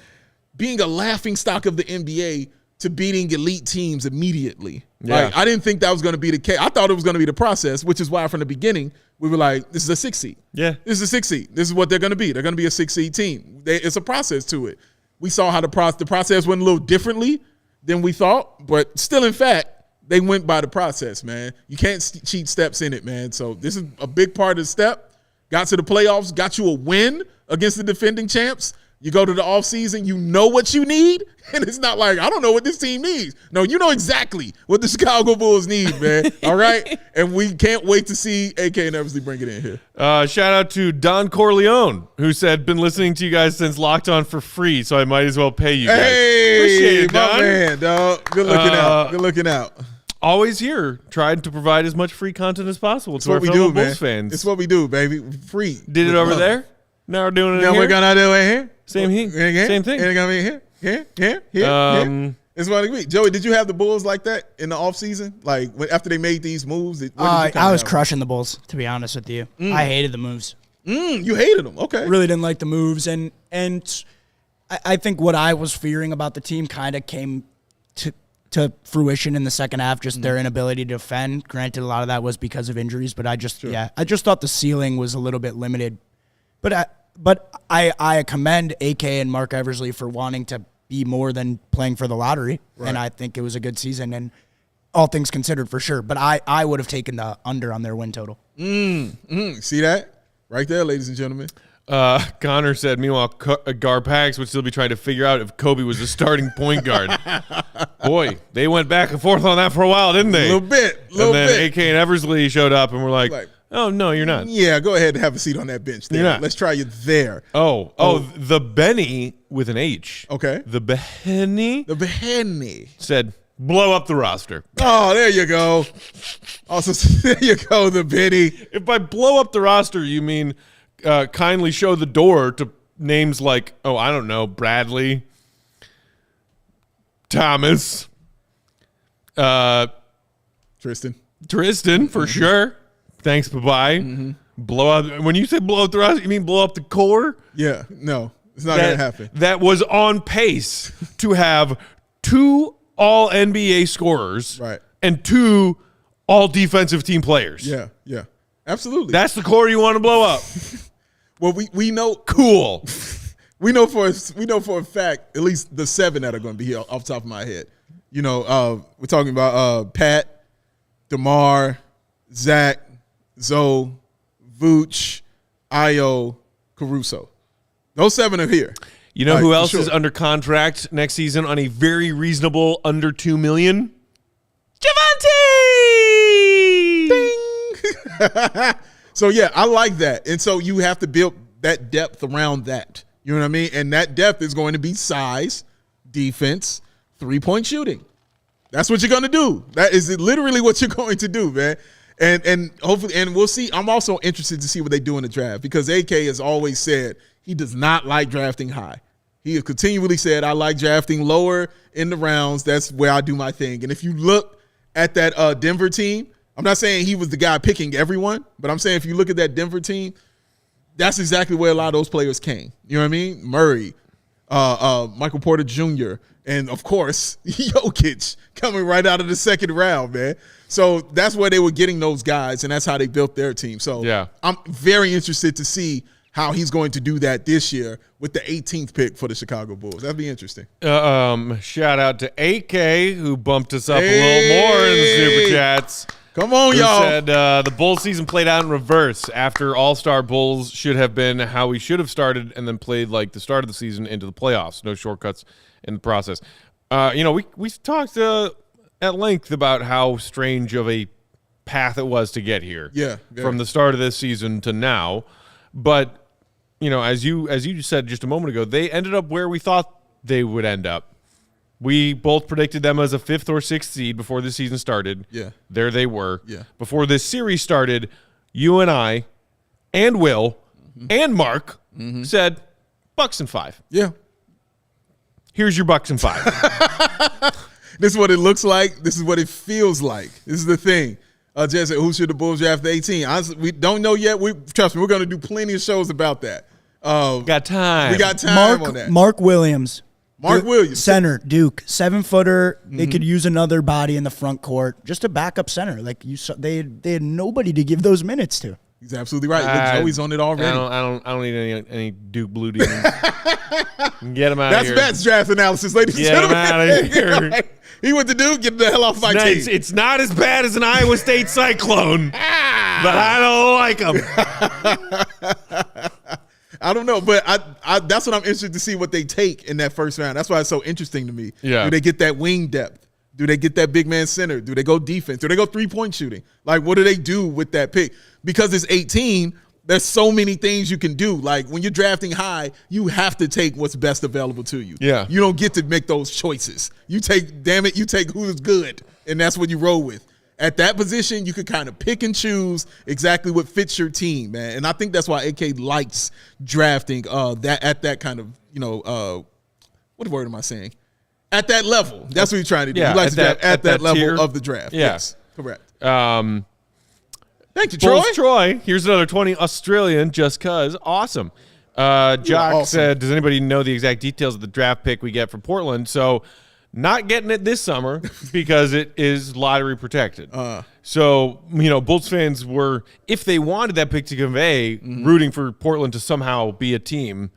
being a laughingstock of the NBA to beating elite teams immediately. Yeah. Like, I didn't think that was going to be the case. I thought it was going to be the process, which is why from the beginning we were like, this is a 6 seed. Yeah. This is a 6 seed. This is what they're going to be. They're going to be a 6 seed team. It's a process to it. We saw how the process went a little differently than we thought, but still, in fact, they went by the process, man. You can't cheat steps in it, man. So this is a big part of the step. Got to the playoffs, got you a win against the defending champs. You go to the offseason, you know what you need, and it's not like, I don't know what this team needs. No, you know exactly what the Chicago Bulls need, man, all right? And we can't wait to see AK and Eversley bring it in here. Shout out to Don Corleone, who said, been listening to you guys since Locked On for free, so I might as well pay you guys. Hey, appreciate it, my Don. man, dog. Good looking out. Good looking out. Always here, trying to provide as much free content as possible It's to our what we fellow do, man. Bulls fans. It's what we do, baby. Free. Did it over there? Now we're doing it Now here. we're going to do it here. Same thing. Same thing. Ain't gonna be here. Here. It's what it be. Joey, did you have the Bulls like that in the offseason? Like after they made these moves? I was crushing the Bulls, to be honest with you. I hated the moves. You hated them. Okay. Really didn't like the moves. And I think what I was fearing about the team kind of came to fruition in the second half, just their inability to defend. Granted, a lot of that was because of injuries, but I just thought the ceiling was a little bit limited. But I commend AK and Mark Eversley for wanting to be more than playing for the lottery, and I think it was a good season, and all things considered for sure. But I would have taken the under on their win total. See that? Right there, ladies and gentlemen. Connor said, meanwhile, Gar Pax would still be trying to figure out if Kobe was a starting point guard. Boy, they went back and forth on that for a while, didn't they? A little bit. And then AK and Eversley showed up and were like, oh, no, you're not. Yeah, go ahead and have a seat on that bench there. You're not. Let's try you there. Oh, the Benny with an H. Okay. The Benny. The Benny said, blow up the roster. Oh, there you go. Also, there you go, the Benny. If by blow up the roster, you mean kindly show the door to names like, oh, I don't know, Bradley, Thomas, Tristan for sure. Thanks, bye-bye. blow up. When you say blow up the roster, you mean blow up the core? Yeah, no, it's not going to happen. That was on pace to have 2 all NBA scorers and 2 all defensive team players. Yeah, absolutely. That's the core you want to blow up. Well, we know. Cool. We know for a fact at least the 7 that are going to be here off the top of my head. You know, we're talking about Pat, DeMar, Zach, Zoe, Vooch, Io, Caruso. Those 7 are here. You know who else is under contract next season on a very reasonable under $2 million? Javonte! Ding! So, yeah, I like that. And so you have to build that depth around that. You know what I mean? And that depth is going to be size, defense, 3-point shooting. That's what you're going to do. That is literally what you're going to do, man. And hopefully, and we'll see. I'm also interested to see what they do in the draft because AK has always said he does not like drafting high. He has continually said, I like drafting lower in the rounds. That's where I do my thing. And if you look at that Denver team, I'm not saying he was the guy picking everyone, but I'm saying if you look at that Denver team, that's exactly where a lot of those players came. You know what I mean? Murray, Michael Porter Jr., and, of course, Jokic coming right out of the second round, man. So that's where they were getting those guys, and that's how they built their team. So yeah. I'm very interested to see how he's going to do that this year with the 18th pick for the Chicago Bulls. That'd be interesting. Shout out to AK, who bumped us up a little more in the Super Chats. Come on, y'all. Said the Bulls season played out in reverse. After All-Star Bulls should have been how we should have started and then played like the start of the season into the playoffs. No shortcuts in the process. We talked at length about how strange of a path it was to get here. Yeah. From the start of this season to now. But, as you just said just a moment ago, they ended up where we thought they would end up. We both predicted them as a 5th or 6th seed before the season started. Yeah. There they were. Yeah. Before this series started, you and I and Will and Mark said Bucks in 5. Yeah. Here's your Bucks in 5. This is what it looks like. This is what it feels like. This is the thing. Jess said, who should the Bulls draft 18? Honestly, we don't know yet. Trust me, we're going to do plenty of shows about that. Got time. We got time on that. Mark Williams. Center, Duke, 7-footer. They could use another body in the front court, just a backup center. Like they had nobody to give those minutes to. He's absolutely right. Look, Joey's on it already. I don't need any Duke Blue Demons. Get him out of here. That's Matt's draft analysis, ladies and gentlemen. Get him out of here. Right. He went to Duke. Get the hell off my team. It's not as bad as an Iowa State Cyclone, but I don't like him. I don't know, but I that's what I'm interested to see what they take in that first round. That's why it's so interesting to me. Yeah. Do they get that wing depth? Do they get that big man center? Do they go defense? Do they go 3-point shooting? Like, what do they do with that pick? Because it's 18, there's so many things you can do. Like, when you're drafting high, you have to take what's best available to you. Yeah. You don't get to make those choices. You take who's good, and that's what you roll with. At that position, you could kind of pick and choose exactly what fits your team, man. And I think that's why AK likes drafting at that kind of, what word am I saying? At that level. That's what he's trying to do. Yeah, he likes to draft at that level tier of the draft. Yeah. Yes, correct. Thank you, Troy. Troy. Here's another 20 Australian just cuz. Awesome. Jock said, does anybody know the exact details of the draft pick we get for Portland? So not getting it this summer because it is lottery protected. So, Bulls fans were, if they wanted that pick to convey, rooting for Portland to somehow be a team,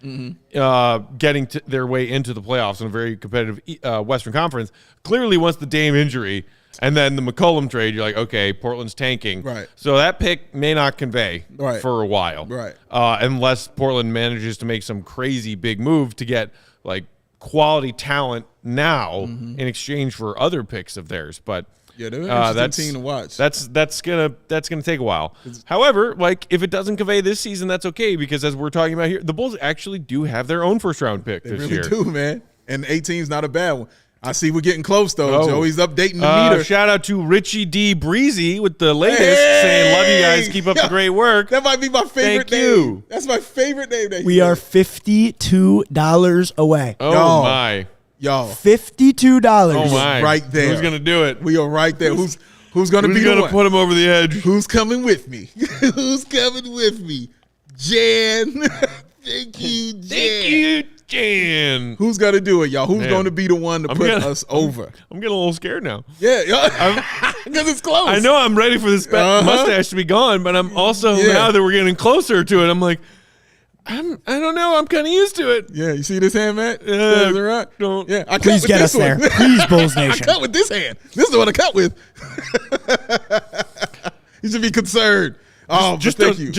getting their way into the playoffs in a very competitive Western Conference. Clearly, once the Dame injury and then the McCollum trade, you're like, okay, Portland's tanking. Right. So that pick may not convey for a while. Right. Unless Portland manages to make some crazy big move to get, like, quality talent now in exchange for other picks of theirs. But yeah, they're an interesting team to watch. That's gonna take a while. However, like, if it doesn't convey this season, that's okay, because as we're talking about here, the Bulls actually do have their own first round pick this year. They really do, man. And 18 is not a bad one. I see we're getting close, though. Joey's updating the meter. Shout out to Richie D. Breezy with the latest, saying, love you guys. Keep up the great work. That might be my favorite name. You. That's my favorite name. We are $52 away. Oh, my. Y'all. $52. Oh, my. Right there. Who's going to do it? We are right there. Who's going to be the one? put him over the edge? Who's coming with me? Who's coming with me? Jan. Thank you, Jan. Thank you, Jan. Who's going to do it, y'all? Who's going to be the one to put us over? I'm getting a little scared now. Yeah, because it's close. I know I'm ready for this mustache to be gone, but I'm also, now that we're getting closer to it, I'm like, I don't know. I'm kind of used to it. Yeah, you see this hand, Matt? Right? Don't. Yeah, I Please get us there. Please, Bulls Nation. I cut with this hand. This is the one I cut with. You should be concerned. Just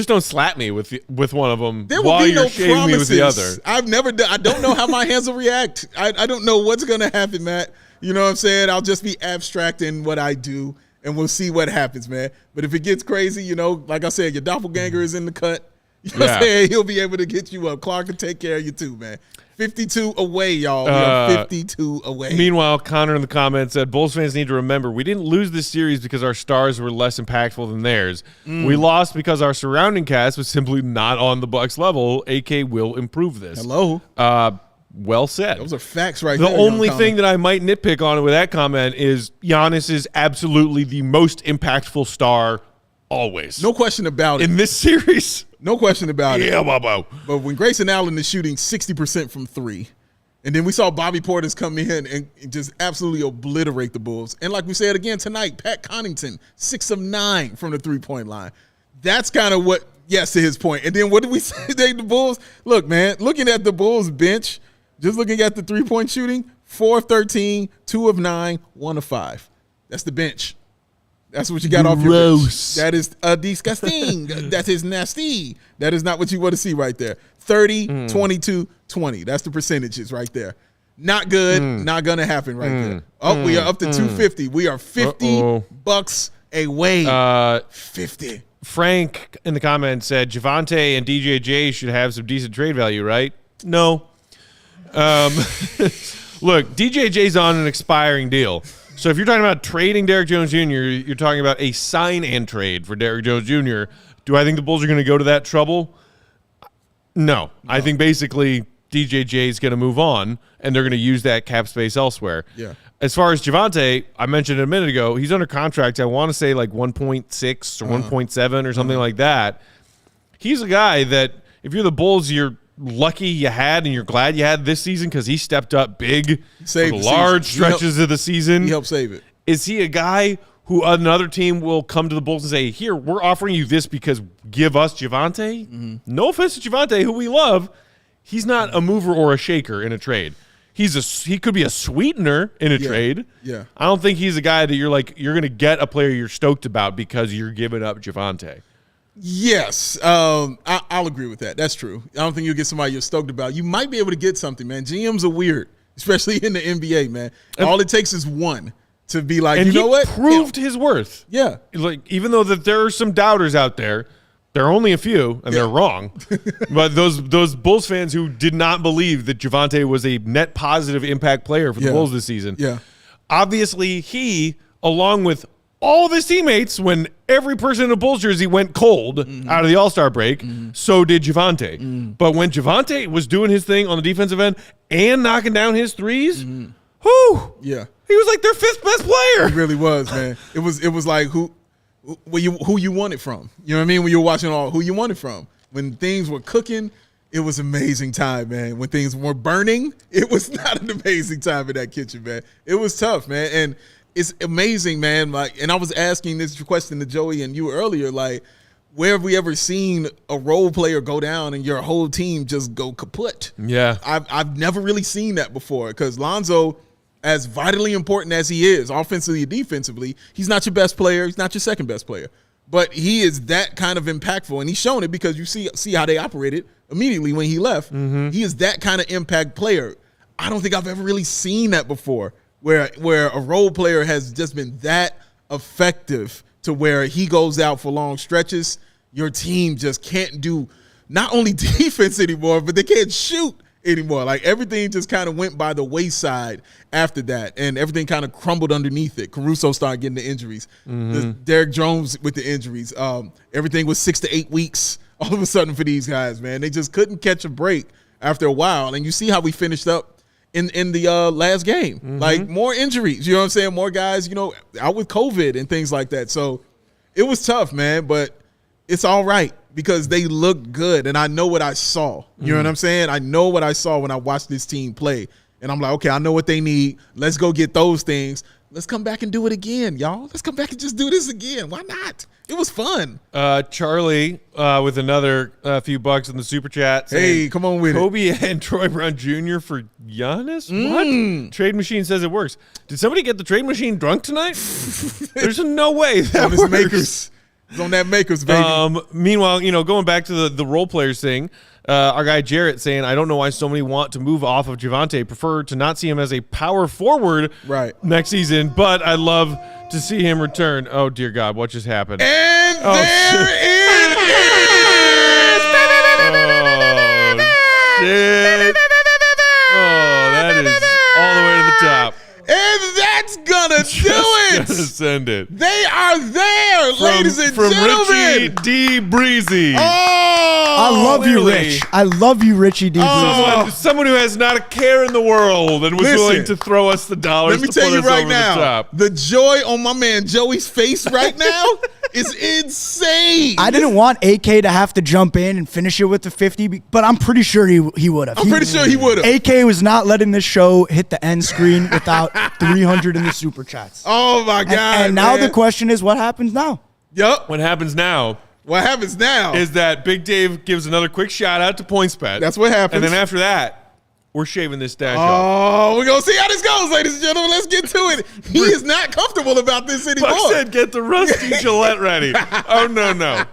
don't slap me with one of them while you're shaving me with the other. I've never done. I don't know how my hands will react. I don't know what's going to happen, Matt. You know what I'm saying? I'll just be abstracting what I do, and we'll see what happens, man. But if it gets crazy, like I said, your doppelganger is in the cut. You know what I'm saying? He'll be able to get you up. Clark can take care of you too, man. 52 away, y'all. We are 52 away. Meanwhile, Connor in the comments said, Bulls fans need to remember, we didn't lose this series because our stars were less impactful than theirs. We lost because our surrounding cast was simply not on the Bucks level. AK will improve this. Hello. Well said. Those are facts right there. The only thing that I might nitpick on with that comment is Giannis is absolutely the most impactful star always. No question about it. In this series. No question about it. Yeah, Bobo. But when Grayson Allen is shooting 60% from three, and then we saw Bobby Portis come in and just absolutely obliterate the Bulls. And like we said again tonight, Pat Connaughton, 6 of 9 from the three-point line. That's kind of what, yes, to his point. And then what did we say today, the Bulls? Look, man, looking at the Bulls bench, just looking at the three-point shooting, 4 of 13, 2 of 9, 1 of 5. That's the bench. That's what you got off your bench. That is disgusting. That is nasty. That is not what you want to see right there. 30, 22, 20. That's the percentages right there. Not good. Not going to happen right there. Oh, we are up to 250. We are 50 bucks away. 50. Frank in the comments said Javonte and DJJ should have some decent trade value, right? No. Look, DJJ's on an expiring deal. So if you're talking about trading Derrick Jones Jr., you're talking about a sign and trade for Derrick Jones Jr. Do I think the Bulls are going to go to that trouble? No. I think basically DJJ is going to move on, and they're going to use that cap space elsewhere. Yeah. As far as Javonte, I mentioned a minute ago, he's under contract. I want to say like 1.6 or 1.7 or something like that. He's a guy that if you're the Bulls, you're lucky you had, and you're glad you had this season because he stepped up big for large stretches of the season. He helped save it. Is he a guy who another team will come to the Bulls and say, here, we're offering you this because give us Javonte? No offense to Javonte, who we love. He's not a mover or a shaker in a trade. He could be a sweetener in a trade. Yeah. I don't think he's a guy that you're going to get a player you're stoked about because you're giving up Javonte. Yes, I'll agree with that. That's true. I don't think you'll get somebody you're stoked about. You might be able to get something, man. GMs are weird, especially in the NBA, man. All it takes is one to be like, and you know what? He proved his worth. Yeah. Like, even though that there are some doubters out there, there are only a few, and they're wrong. But those Bulls fans who did not believe that Javonte was a net positive impact player for the Bulls this season, obviously he, along with all of his teammates, when every person in a Bulls jersey went cold out of the All-Star break, so did Javonte. But when Javonte was doing his thing on the defensive end and knocking down his threes, whoo, he was like their fifth best player. He really was, man. It was like who you won it from. You know what I mean? When you were watching who you won it from. When things were cooking, it was amazing time, man. When things were burning, it was not an amazing time in that kitchen, man. It was tough, man. And it's amazing, man. Like, and I was asking this question to Joey and you earlier, like, where have we ever seen a role player go down and your whole team just go kaput? Yeah. I've never really seen that before because Lonzo, as vitally important as he is, offensively and defensively, he's not your best player. He's not your second best player. But he is that kind of impactful, and he's shown it because you see how they operated immediately when he left. He is that kind of impact player. I don't think I've ever really seen that before, where a role player has just been that effective to where he goes out for long stretches. Your team just can't do not only defense anymore, but they can't shoot anymore. Like, everything just kind of went by the wayside after that, and everything kind of crumbled underneath it. Caruso started getting the injuries. Derrick Jones with the injuries. Everything was 6 to 8 weeks all of a sudden for these guys, man. They just couldn't catch a break after a while. And you see how we finished up in the last game. Like more injuries, you know what I'm saying? More guys, out with COVID and things like that. So it was tough, man, but it's all right because they looked good and I know what I saw. You know what I'm saying? I know what I saw when I watched this team play. And I'm like, okay, I know what they need. Let's go get those things. Let's come back and do it again, y'all. Let's come back and just do this again. Why not? It was fun. Charlie with another few bucks in the super chat. Hey, come on with Kobe and Troy Brown Jr. for Giannis? What? Trade Machine says it works. Did somebody get the Trade Machine drunk tonight? There's no way that on works. Makers. It's on that Makers, baby. Meanwhile, going back to the role players thing, our guy Jarrett saying, I don't know why so many want to move off of Javonte. Prefer to not see him as a power forward next season, but I'd love to see him return. Oh, dear God, what just happened? And there it is! Shit. Oh, that is all the way to the top. And that's gonna do it. Gonna send it. They are there, ladies and gentlemen. Richie D. Breezy. I love you, Rich. I love you, Richie D. Breezy. Someone who has not a care in the world and was willing to throw us the dollars. Let me to tell put you us right over now, the top. the joy on my man Joey's face right now is insane. I didn't want AK to have to jump in and finish it with the 50, but I'm pretty sure he would have. I'm pretty sure he would have. AK was not letting this show hit the end screen without 300 in the super chats. Oh my God! And now man. the question is, what happens now? Yep. What happens now? What happens now is that Big Dave gives another quick shout out to PointsBet. That's what happens. And then after that, we're shaving this stash off. Oh, we're going to see how this goes, ladies and gentlemen. Let's get to it. He is not comfortable about this anymore. Buck said get the rusty Gillette ready. Oh, no.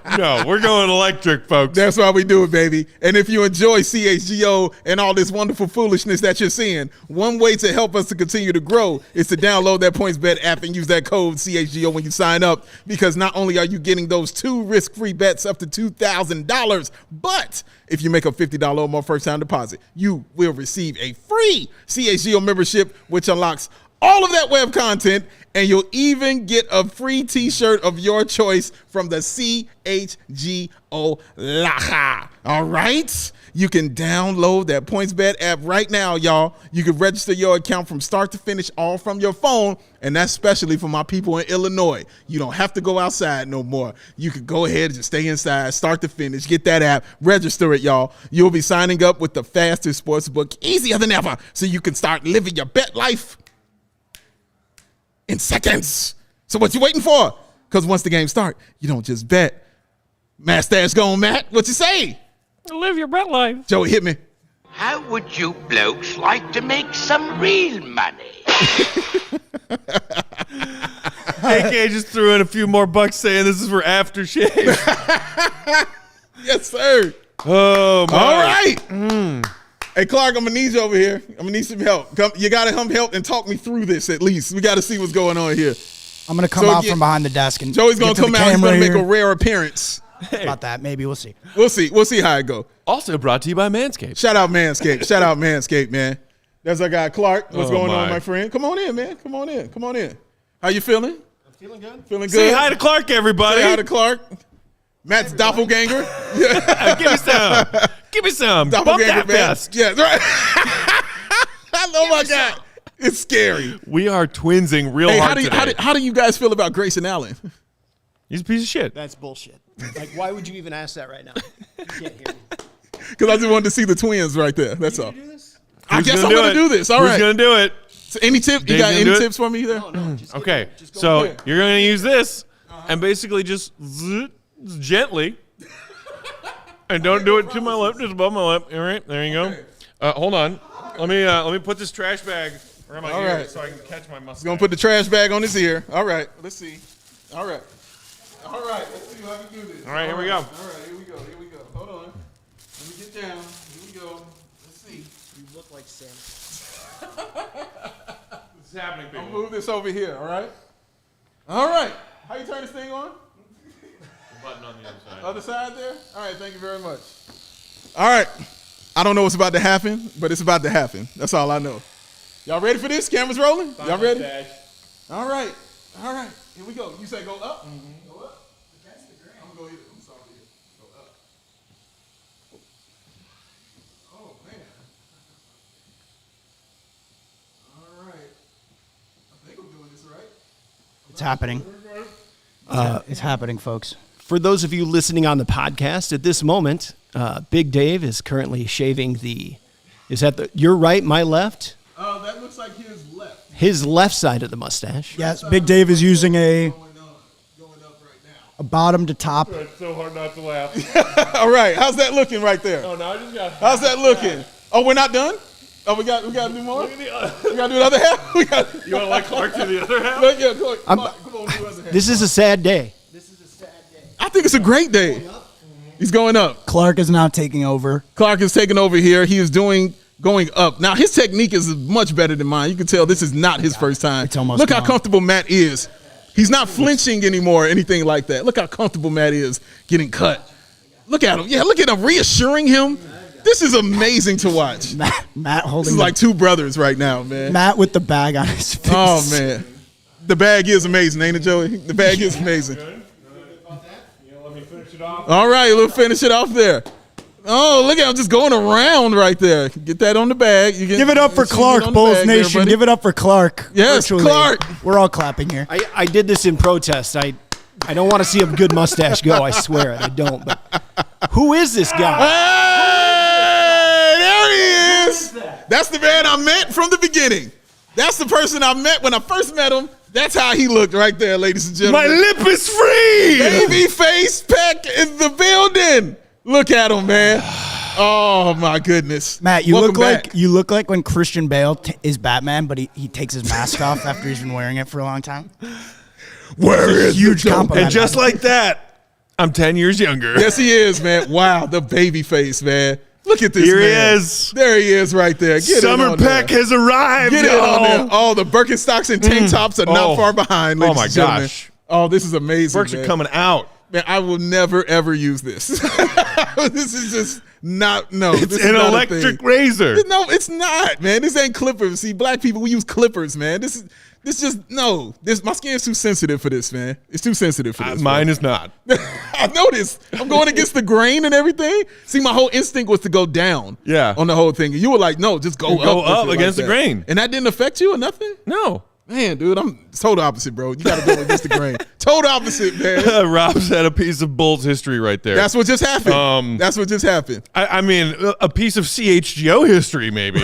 We're going electric, folks. That's why we do it, baby. And if you enjoy CHGO and all this wonderful foolishness that you're seeing, one way to help us to continue to grow is to download that PointsBet app and use that code CHGO when you sign up, because not only are you getting those 2 risk-free bets up to $2,000, but if you make a $50 or more first-time deposit, you will receive a free CHGO membership, which unlocks all of that web content, and you'll even get a free T-shirt of your choice from the CHGO Laha. All right? You can download that PointsBet app right now, y'all. You can register your account from start to finish, all from your phone, and that's especially for my people in Illinois. You don't have to go outside no more. You can go ahead and just stay inside, start to finish, get that app, register it, y'all. You'll be signing up with the fastest sportsbook, easier than ever, so you can start living your bet life in seconds. So what you waiting for? Because once the game starts, you don't just bet. Mustache gone, Matt. What you say? Live your bet life. Joey, hit me. How would you blokes like to make some real money? AK just threw in a few more bucks saying this is for aftershave. Yes, sir. Oh, my. All right. Hey, Clark, I'm going to need you over here. I'm going to need some help. You got to come help and talk me through this at least. We got to see what's going on here. I'm going to come out from behind the desk. And Joey's going to come out. He's going to make a rare appearance. Hey. About that, maybe we'll see. We'll see how it go. Also brought to you by Manscaped. Shout out Manscaped, man. There's our guy Clark. What's going on, my friend? Come on in, man. Come on in. How you feeling? I'm feeling good. Feeling good. Say hi to Clark, everybody. Say hi to Clark. Matt's doppelganger. Give me some. Bump Doppelganger, that man. fest. Yeah, right. Oh my God, it's scary. We are twinsing real hard today. How do you guys feel about Grayson Allen? He's a piece of shit. That's bullshit. Like, why would you even ask that right now? You can't hear me. Because I just wanted to see the twins right there. That's all. Do this? I guess I'm going to do this. All right. Who's going to do it? So any tip? You got any tips for me there? No, just Okay. Just go So ahead. you're going to use this and basically just gently. And don't do it to my lip, just above my lip. All right, there you go. Hold on. Let me put this trash bag around my ear so I can catch my mustache. He's going to put the trash bag on his ear. All right. Let's see. All right. Let's see how we do this. All right, here we go. All right, here we go. Hold on. Let me get down. Here we go. Let's see. You look like Sam. What's happening, people? I'll move this over here, all right? All right. How you turn this thing on? The button on the other side. Other side there? All right, thank you very much. All right. I don't know what's about to happen, but it's about to happen. That's all I know. Y'all ready for this? Cameras rolling? Y'all ready? All right. Here we go. You say go up? Mm-hmm. Go up? That's the ground. I'm going to go here. I'm sorry. Go up. Oh, man. happening. It's happening, folks. For those of you listening on the podcast, at this moment, Big Dave is currently shaving your right, my left? That looks like his left. His left side of the mustache. Yes, Big Dave is using a bottom to top. It's so hard not to laugh. All right, how's that looking right there? Oh, no, I just got. How's that looking? Oh, we're not done? Oh, we got to do more? We got to do the other half? You want to let Clark do the other half? Yeah, come on, do the other half. This is a sad day. I think it's a great day. He's going up. Clark is now taking over. Clark is taking over here. He is going up. Now, his technique is much better than mine. You can tell this is not his first time. It's almost Look how gone. comfortable Matt is. He's not flinching anymore or anything like that. Look how comfortable Matt is getting cut. Look at him. Yeah, look at him reassuring him. This is amazing to watch. Matt holding This is like two brothers right now, man. Matt with the bag on his face. Oh, man. The bag is amazing, ain't it, Joey? The bag is amazing. Let me finish it off. All right, we'll finish it off there. Oh, look at him just going around right there. Get that on the bag. Give it up for Clark, Bulls Nation. Give it up for Clark. Yes, Virtually. Clark. We're all clapping here. I did this in protest. I don't want to see a good mustache go. I swear it. I don't. But who is this guy? Hey, there he is. That's the man I met from the beginning. That's the person I met when I first met him. That's how he looked right there, ladies and My gentlemen. lip is free. Baby face Peck in the building. Look at him, man. Oh my goodness, Matt, you Welcome back. look like when Christian Bale is Batman, but he takes his mask off after he's been wearing it for a long time. Where is Huge the joke? compliment. And just like that, I'm 10 years younger. Yes, he is, man. Wow, the baby face, man. Look at this Here he man. is. There he is right there. Get Summer it on Peck there. has arrived. Get it y'all. on there. Oh, the Birkenstocks and tank tops are not Oh. far behind, ladies my and gentlemen. gosh. Oh, this is amazing, Burks man. are coming out. Man, I will never, ever use this. This is just not, no. It's this is an not a electric thing. razor. No, it's not, man. This ain't clippers. See, black people, we use clippers, man. This my skin's too sensitive for this, man. It's too sensitive for this. Mine is not. I noticed. I'm going against the grain and everything. See, my whole instinct was to go down. Yeah. On the whole thing. You were like, no, just go up. Go with up it like against the that. grain. And that didn't affect you or nothing? No. Man, dude, I'm total opposite, bro. You got to go against the grain. Total opposite, man. Rob's had a piece of Bulls history right there. That's what just happened. That's what just happened. I mean, a piece of CHGO history, maybe.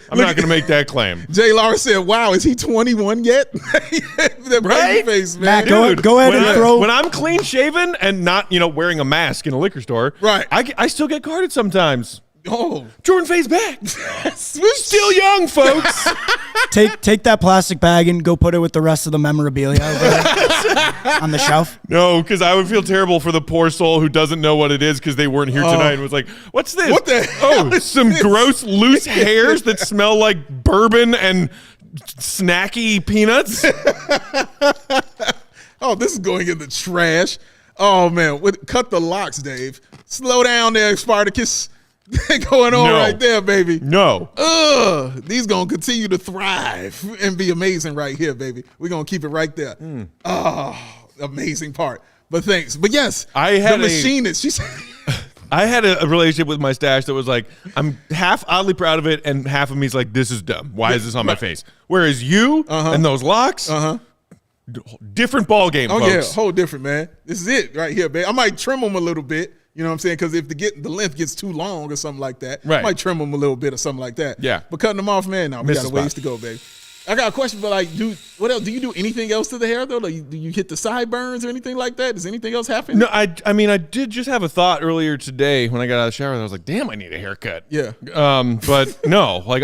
I'm not going to make that claim. Jay Lara said, wow, is he 21 yet? That Right? baby face, man. Matt, go ahead and throw. When I'm clean shaven and not, wearing a mask in a liquor store, Right. I still get carded sometimes. Oh. Jordan Faye's back. Still young, folks. Take that plastic bag and go put it with the rest of the memorabilia over there on the shelf. No, because I would feel terrible for the poor soul who doesn't know what it is because they weren't here tonight and was like, what's this? What the hell Oh, is some this? gross loose hairs that smell like bourbon and snacky peanuts. Oh, this is going in the trash. Oh, man. Cut the locks, Dave. Slow down there, Spartacus. Going on No. right there, baby. No. These going to continue to thrive and be amazing right here, baby. We're going to keep it right there. Oh, amazing part. But thanks. But yes, I had the machinist. She said, I had a relationship with my stash that was like, I'm half oddly proud of it, and half of me is like, this is dumb. Why is this on my face? Whereas you and those locks, different ball game, oh, folks. yeah, whole different, man. This is it right here, baby. I might trim them a little bit. You know what I'm saying? Because if the length gets too long or something like that, Right. I might trim them a little bit or something like that. Yeah. But cutting them off, man, no, we Miss got a the ways spot. to go, baby. I got a question, but what else? Do you do anything else to the hair though? Like, do you hit the sideburns or anything like that? Does anything else happen? No, I mean, I did just have a thought earlier today when I got out of the shower. I was like, damn, I need a haircut. Yeah. But no, like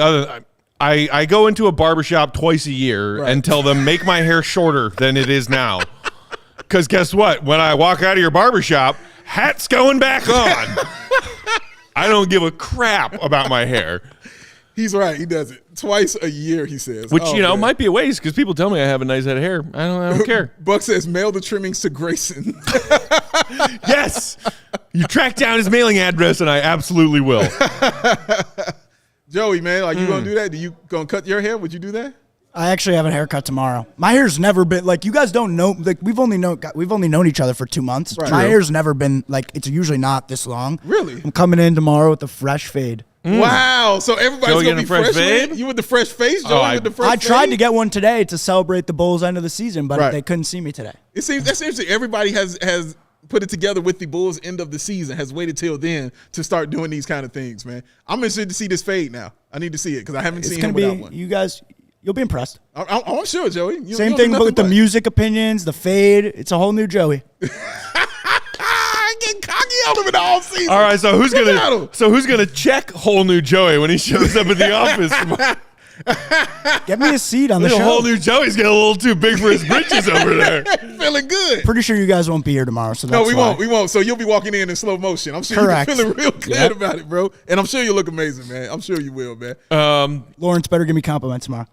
I go into a barbershop twice a year Right. and tell them, make my hair shorter than it is now. Because guess what? When I walk out of your barbershop, hat's going back on. I don't give a crap about my hair. He's right. He does it twice a year. He says, Which, Oh, man. might be a waste because people tell me I have a nice head of hair. I don't care. Buck says, mail the trimmings to Grayson. Yes. You track down his mailing address and I absolutely will. Joey, man, like you gonna do that? You gonna cut your hair? Would you do that? I actually have a haircut tomorrow. My hair's never been like you guys don't know. Like we've only known each other for 2 months. Right. My True. hair's never been like it's usually not this long. Really? I'm coming in tomorrow with a fresh fade. Wow. So everybody's Joey going to getting be a fresh fresh. fade? You with the fresh face, Joey? With the fresh I tried fade? to get one today to celebrate the Bulls' end of the season, but Right. they couldn't see me today. It seems that's interesting. Everybody has put it together with the Bulls' end of the season, has waited till then to start doing these kind of things, man. I'm interested to see this fade now. I need to see it because I haven't It's seen going him to without be, one. you guys, you'll be impressed. I'm sure, Joey. You Same don't thing do with the nothing music opinions, the fade. It's a whole new Joey. I get cocky on him in the all season. All right, so who's Look at him. gonna check whole new Joey when he shows up at the office? Get me a seat on the The show. whole new Joey's getting a little too big for his britches over there. Feeling good. Pretty sure you guys won't be here tomorrow, so No, that's we why. won't. We won't. So you'll be walking in slow motion. I'm sure Correct. you're feeling real good about it, bro. And I'm sure you'll look amazing, man. I'm sure you will, man. Lawrence better give me compliments tomorrow.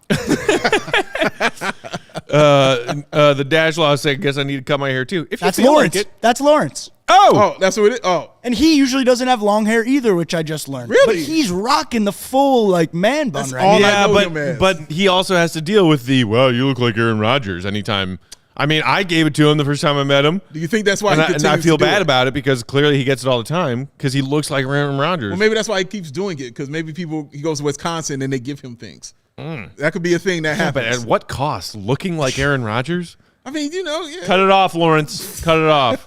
The Dash Law said, I guess I need to cut my hair too. If you That's feel Lawrence. like it. That's Lawrence. Oh, that's what it is. Oh, And he usually doesn't have long hair either, which I just learned. Really? But he's rocking the full like man bun That's right all now. I Yeah, know him as. but he also has to deal with the, well, you look like Aaron Rodgers anytime. I mean, I gave it to him the first time I met him. do you think that's why And he I continues feel to do bad it? about it because clearly he gets it all the time because he looks like Aaron Rodgers. Well, maybe that's why he keeps doing it because maybe he goes to Wisconsin and they give him things. That could be a thing that Yeah, but happens. at what cost? Looking like Aaron Rodgers? I mean, yeah. Cut it off, Lawrence. Cut it off.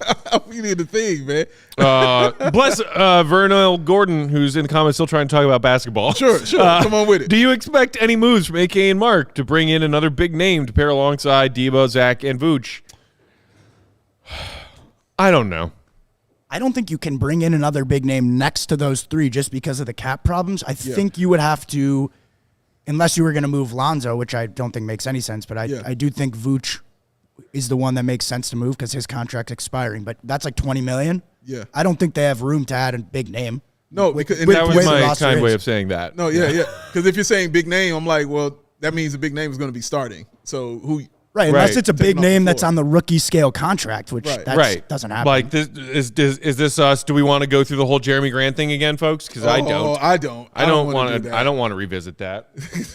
We need a thing, man. Bless Vernal Gordon, who's in the comments still trying to talk about basketball. Sure. Come on with it. Do you expect any moves from AK and Mark to bring in another big name to pair alongside Debo, Zach, and Vooch? I don't know. I don't think you can bring in another big name next to those three just because of the cap problems. I think you would have to, unless you were going to move Lonzo, which I don't think makes any sense, but I do think Vooch is the one that makes sense to move because his contract's expiring. But that's like $20 million. Yeah. I don't think they have room to add a big name. No, because with That the was way the my roster kind is. way of saying that. No, yeah. Because if you're saying big name, I'm like, well, that means the big name is going to be starting. So who? Right, unless Right. it's a Take big him off the name that's floor. on the rookie scale contract, which Right. that doesn't happen. Like, is this us? Do we want to go through the whole Jeremy Grant thing again, folks? Because I don't. I don't. I don't wanna want do to. that. I don't want to revisit that.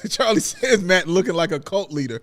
Charlie says Matt looking like a cult leader.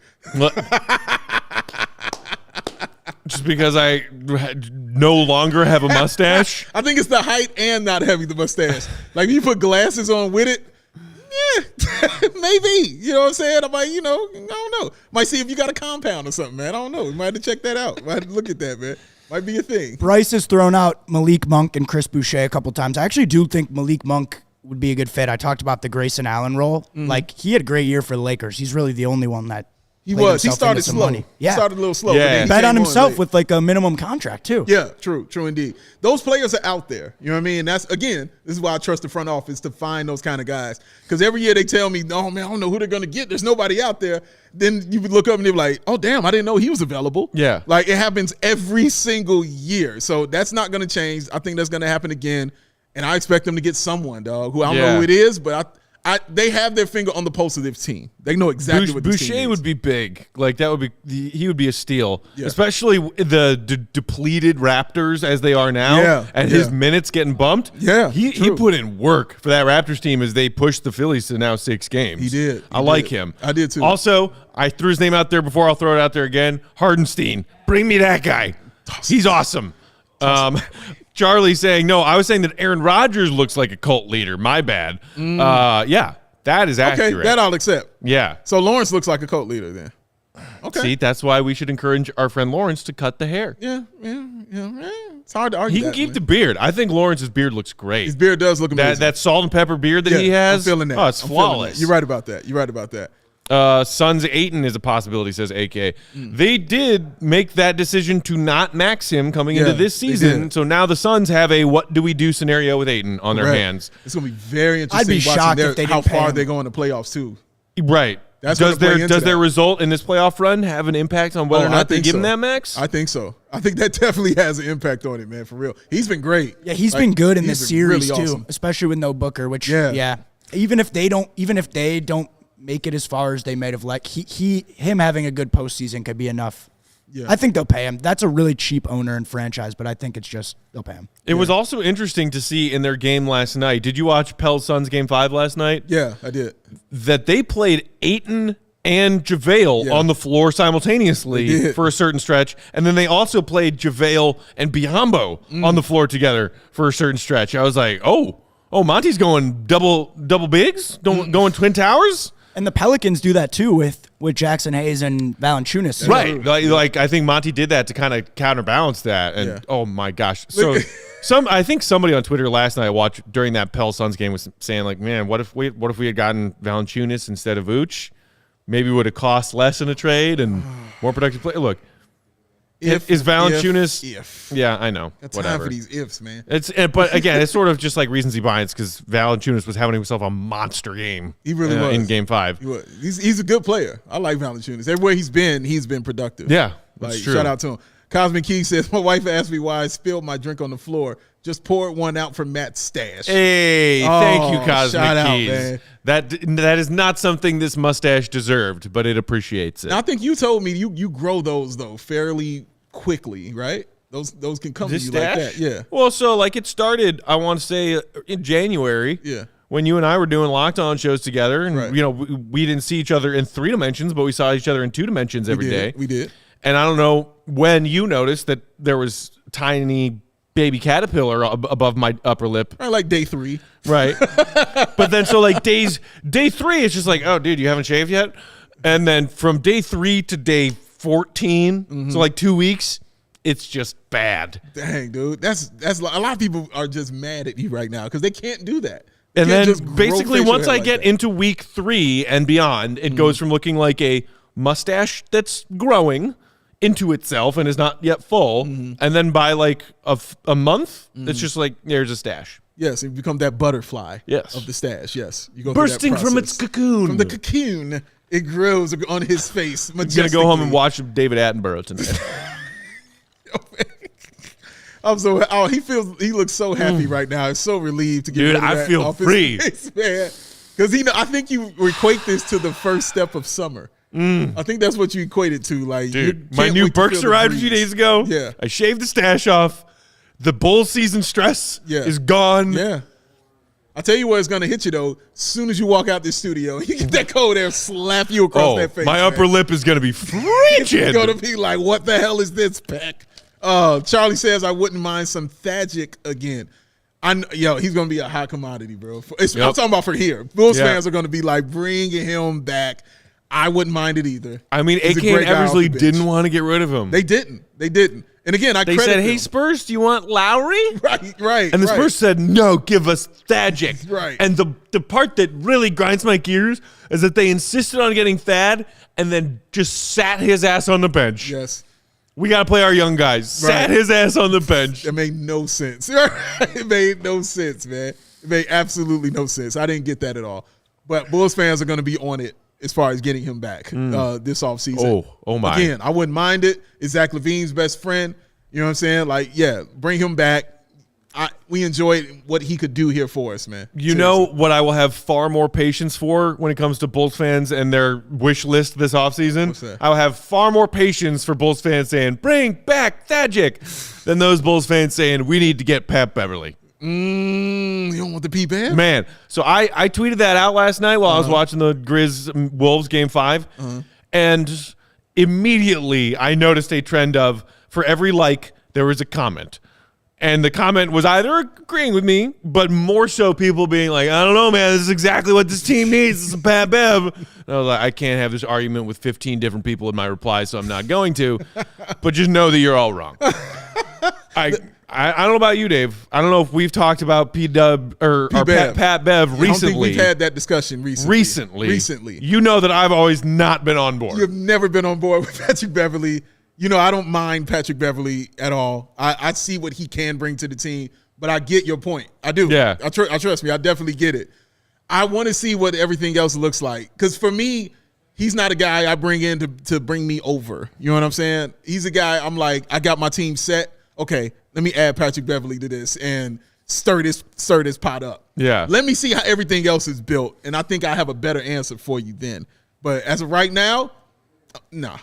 Just because I no longer have a mustache. I think it's the height and not having the mustache. Like if you put glasses on with it, yeah, maybe. You know what I'm saying? I'm like, I don't know. Might see if you got a compound or something, man. I don't know. We might have to check that out. Might have to look at that, man. Might be a thing. Bryce has thrown out Malik Monk and Chris Boucher a couple times. I actually do think Malik Monk would be a good fit. I talked about the Grayson Allen role. Like, he had a great year for the Lakers. He's really the only one that He played was. He himself started into some slow. money. Yeah. He started a little slow. Yeah. but then he Bet came on himself late. with like a minimum contract, too. Yeah, true indeed. Those players are out there. You know what I mean? That's again, this is why I trust the front office to find those kind of guys. Because every year they tell me, "No, man, I don't know who they're gonna get. There's nobody out there." Then you would look up and they're like, "Oh, damn, I didn't know he was available." Yeah. like it happens every single year. So that's not gonna change. I think that's gonna happen again, and I expect them to get someone, dog. Who I don't know who it is, but they have their finger on the pulse of their team. They know exactly what this team Boucher is. would be big. Like that would be. He would be a steal, Yeah. especially the depleted Raptors as they are now. Yeah, and yeah. his minutes getting bumped. Yeah, he true. put in work for that Raptors team as they pushed the Phillies to now 6 games. He did. I He like did. him. I did too. Also, I threw his name out there before. I'll throw it out there again. Hardenstein. Bring me that guy. He's awesome. Charlie saying, no, I was saying that Aaron Rodgers looks like a cult leader. My bad. Yeah, that is accurate. Okay, that I'll accept. Yeah. So Lawrence looks like a cult leader then. Okay. See, that's why we should encourage our friend Lawrence to cut the hair. Yeah. It's hard to argue. He can that, keep man. the beard. I think Lawrence's beard looks great. His beard does look amazing. that salt and pepper beard that he has. I'm feeling that. Oh, it's I'm feeling flawless. that. You're right about that. Sons Ayton is a possibility, says AK. They did make that decision to not max him coming into this they season. did. So now the Suns have a what do we do scenario with Ayton on their Right. hands. It's gonna be very interesting. I'd be watching shocked if they how didn't pay far him. they go in the playoffs too. Right. That's does gonna play into their that. result in this playoff run have an impact on whether or I not they think give him so. that max? I think so. I think that definitely has an impact on it, man. For real, he's been great. Yeah, he's Like, been good in he's this been series, really too, awesome. especially with no Booker, which, Yeah. even if they don't make it as far as they might have liked, him having a good postseason could be enough. Yeah. I think they'll pay him. That's a really cheap owner and franchise, but I think it's just they'll pay him. It was also interesting to see in their game last night. Did you watch Pell's Suns game 5 last night? Yeah, I did. That they played Ayton and JaVale on the floor They simultaneously did. for a certain stretch. And then they also played JaVale and Biyombo on the floor together for a certain stretch. I was like, oh, Oh, Monty's going double bigs, going twin towers. And the Pelicans do that too with Jackson Hayes and Valanciunas. Right. Like I think Monty did that to kind of counterbalance that. And oh my gosh. So I think somebody on Twitter last night I watched during that Pels Suns game was saying like, man, what if we had gotten Valanciunas instead of Vooch? Maybe it would have cost less in a trade and more productive play. Look, is Valanciunas? Yeah, I know. That's whatever. time for these ifs, man. But again, it's sort of just like recency bias because Valanciunas was having himself a monster game. He really was in Game 5. He was. He's a good player. I like Valanciunas. Everywhere he's been productive. Yeah, that's true. Shout out to him. Cosmic Key says, my wife asked me why I spilled my drink on the floor. Just poured one out for Matt's stash. Hey, thank you, Cosmic shout Keys. Out, man. That is not something this mustache deserved, but it appreciates it. Now, I think you told me you grow those though fairly quickly, right? Those can come This to you stash? like that. Yeah. Well, so like it started, I want to say in January. Yeah. When you and I were doing Locked On shows together, and Right. we didn't see each other in 3 dimensions, but we saw each other in 2 dimensions every day. We did. And I don't know when you noticed that there was tiny baby caterpillar above my upper lip. Right, like day 3. Right. But then so like day 3, it's just like, oh, dude, you haven't shaved yet? And then from day 3 to day 14, so like 2 weeks, it's just bad. Dang, dude. That's a lot of people are just mad at you right now because they can't do that. And can't then just grow basically facial once hair I like get that. into week 3 and beyond, it goes from looking like a mustache that's growing into itself and is not yet full. And then by like a month, it's just like, there's a stash. Yes, it become that butterfly Yes. of the stash. Yes. You go through that Bursting from its process. cocoon. From the cocoon, it grows on his face. I'm going to go home and majestically. watch David Attenborough tonight. I'm so he looks so happy right now. He's so relieved to get Dude, rid of I that feel off his free. face, man. Because I think you equate this to the first step of summer. I think that's what you equate it to. Like, you Dude, my can't new wait to Burks feel the arrived a few breeze. days ago. Yeah. I shaved the stash off. The Bulls season stress Yeah. is gone. Yeah. I'll tell you where it's going to hit you, though. As soon as you walk out this studio, you get that cold air slap you across that face. my man. upper lip is going to be frigid. It's going to be like, what the hell is this, Peck? Charlie says, I wouldn't mind some Thagic again. He's going to be a hot commodity, bro. I'm talking about for here. Bulls fans are going to be like, bringing him back. I wouldn't mind it either. I mean, He's a AK and great guy off Eversley the bench. didn't want to get rid of him. They didn't. And again, They credit said, them. hey, Spurs, do you want Lowry? Right. And the Spurs said, no, give us Thagic. Right. And the part that really grinds my gears is that they insisted on getting Thad and then just sat his ass on the bench. Yes. We got to play our young guys. Sat his ass on the bench. It made no sense. It made no sense, man. It made absolutely no sense. I didn't get that at all. But Bulls fans are going to be on it as far as getting him back this offseason. Oh my. Again, I wouldn't mind it. It's Zach LaVine's best friend. You know what I'm saying? Like, yeah, bring him back. We enjoyed what he could do here for us, man. You know what I will have far more patience for when it comes to Bulls fans and their wish list this offseason? What's that? I will have far more patience for Bulls fans saying, bring back Thagic, than those Bulls fans saying, we need to get Pat Beverly. You don't want the P-Band? Man, so I tweeted that out last night while I was watching the Grizz Wolves Game 5, and immediately I noticed a trend of, for every like, there was a comment. And the comment was either agreeing with me, but more so people being like, I don't know, man, this is exactly what this team needs. This is Pat Bev. And I was like, I can't have this argument with 15 different people in my reply, so I'm not going to. But just know that you're all wrong. I don't know about you, Dave. I don't know if we've talked about P-Dub or Pat Bev recently. I don't think we've had that discussion recently. Recently. You know that I've always not been on board. You've never been on board with Patrick Beverly. You know, I don't mind Patrick Beverly at all. I see what he can bring to the team, but I get your point. I do. Yeah. I trust me. I definitely get it. I want to see what everything else looks like. Because for me, he's not a guy I bring in to bring me over. You know what I'm saying? He's a guy I'm like, I got my team set. Okay, let me add Patrick Beverly to this and stir this pot up. Yeah. Let me see how everything else is built, and I think I have a better answer for you then. But as of right now, nah.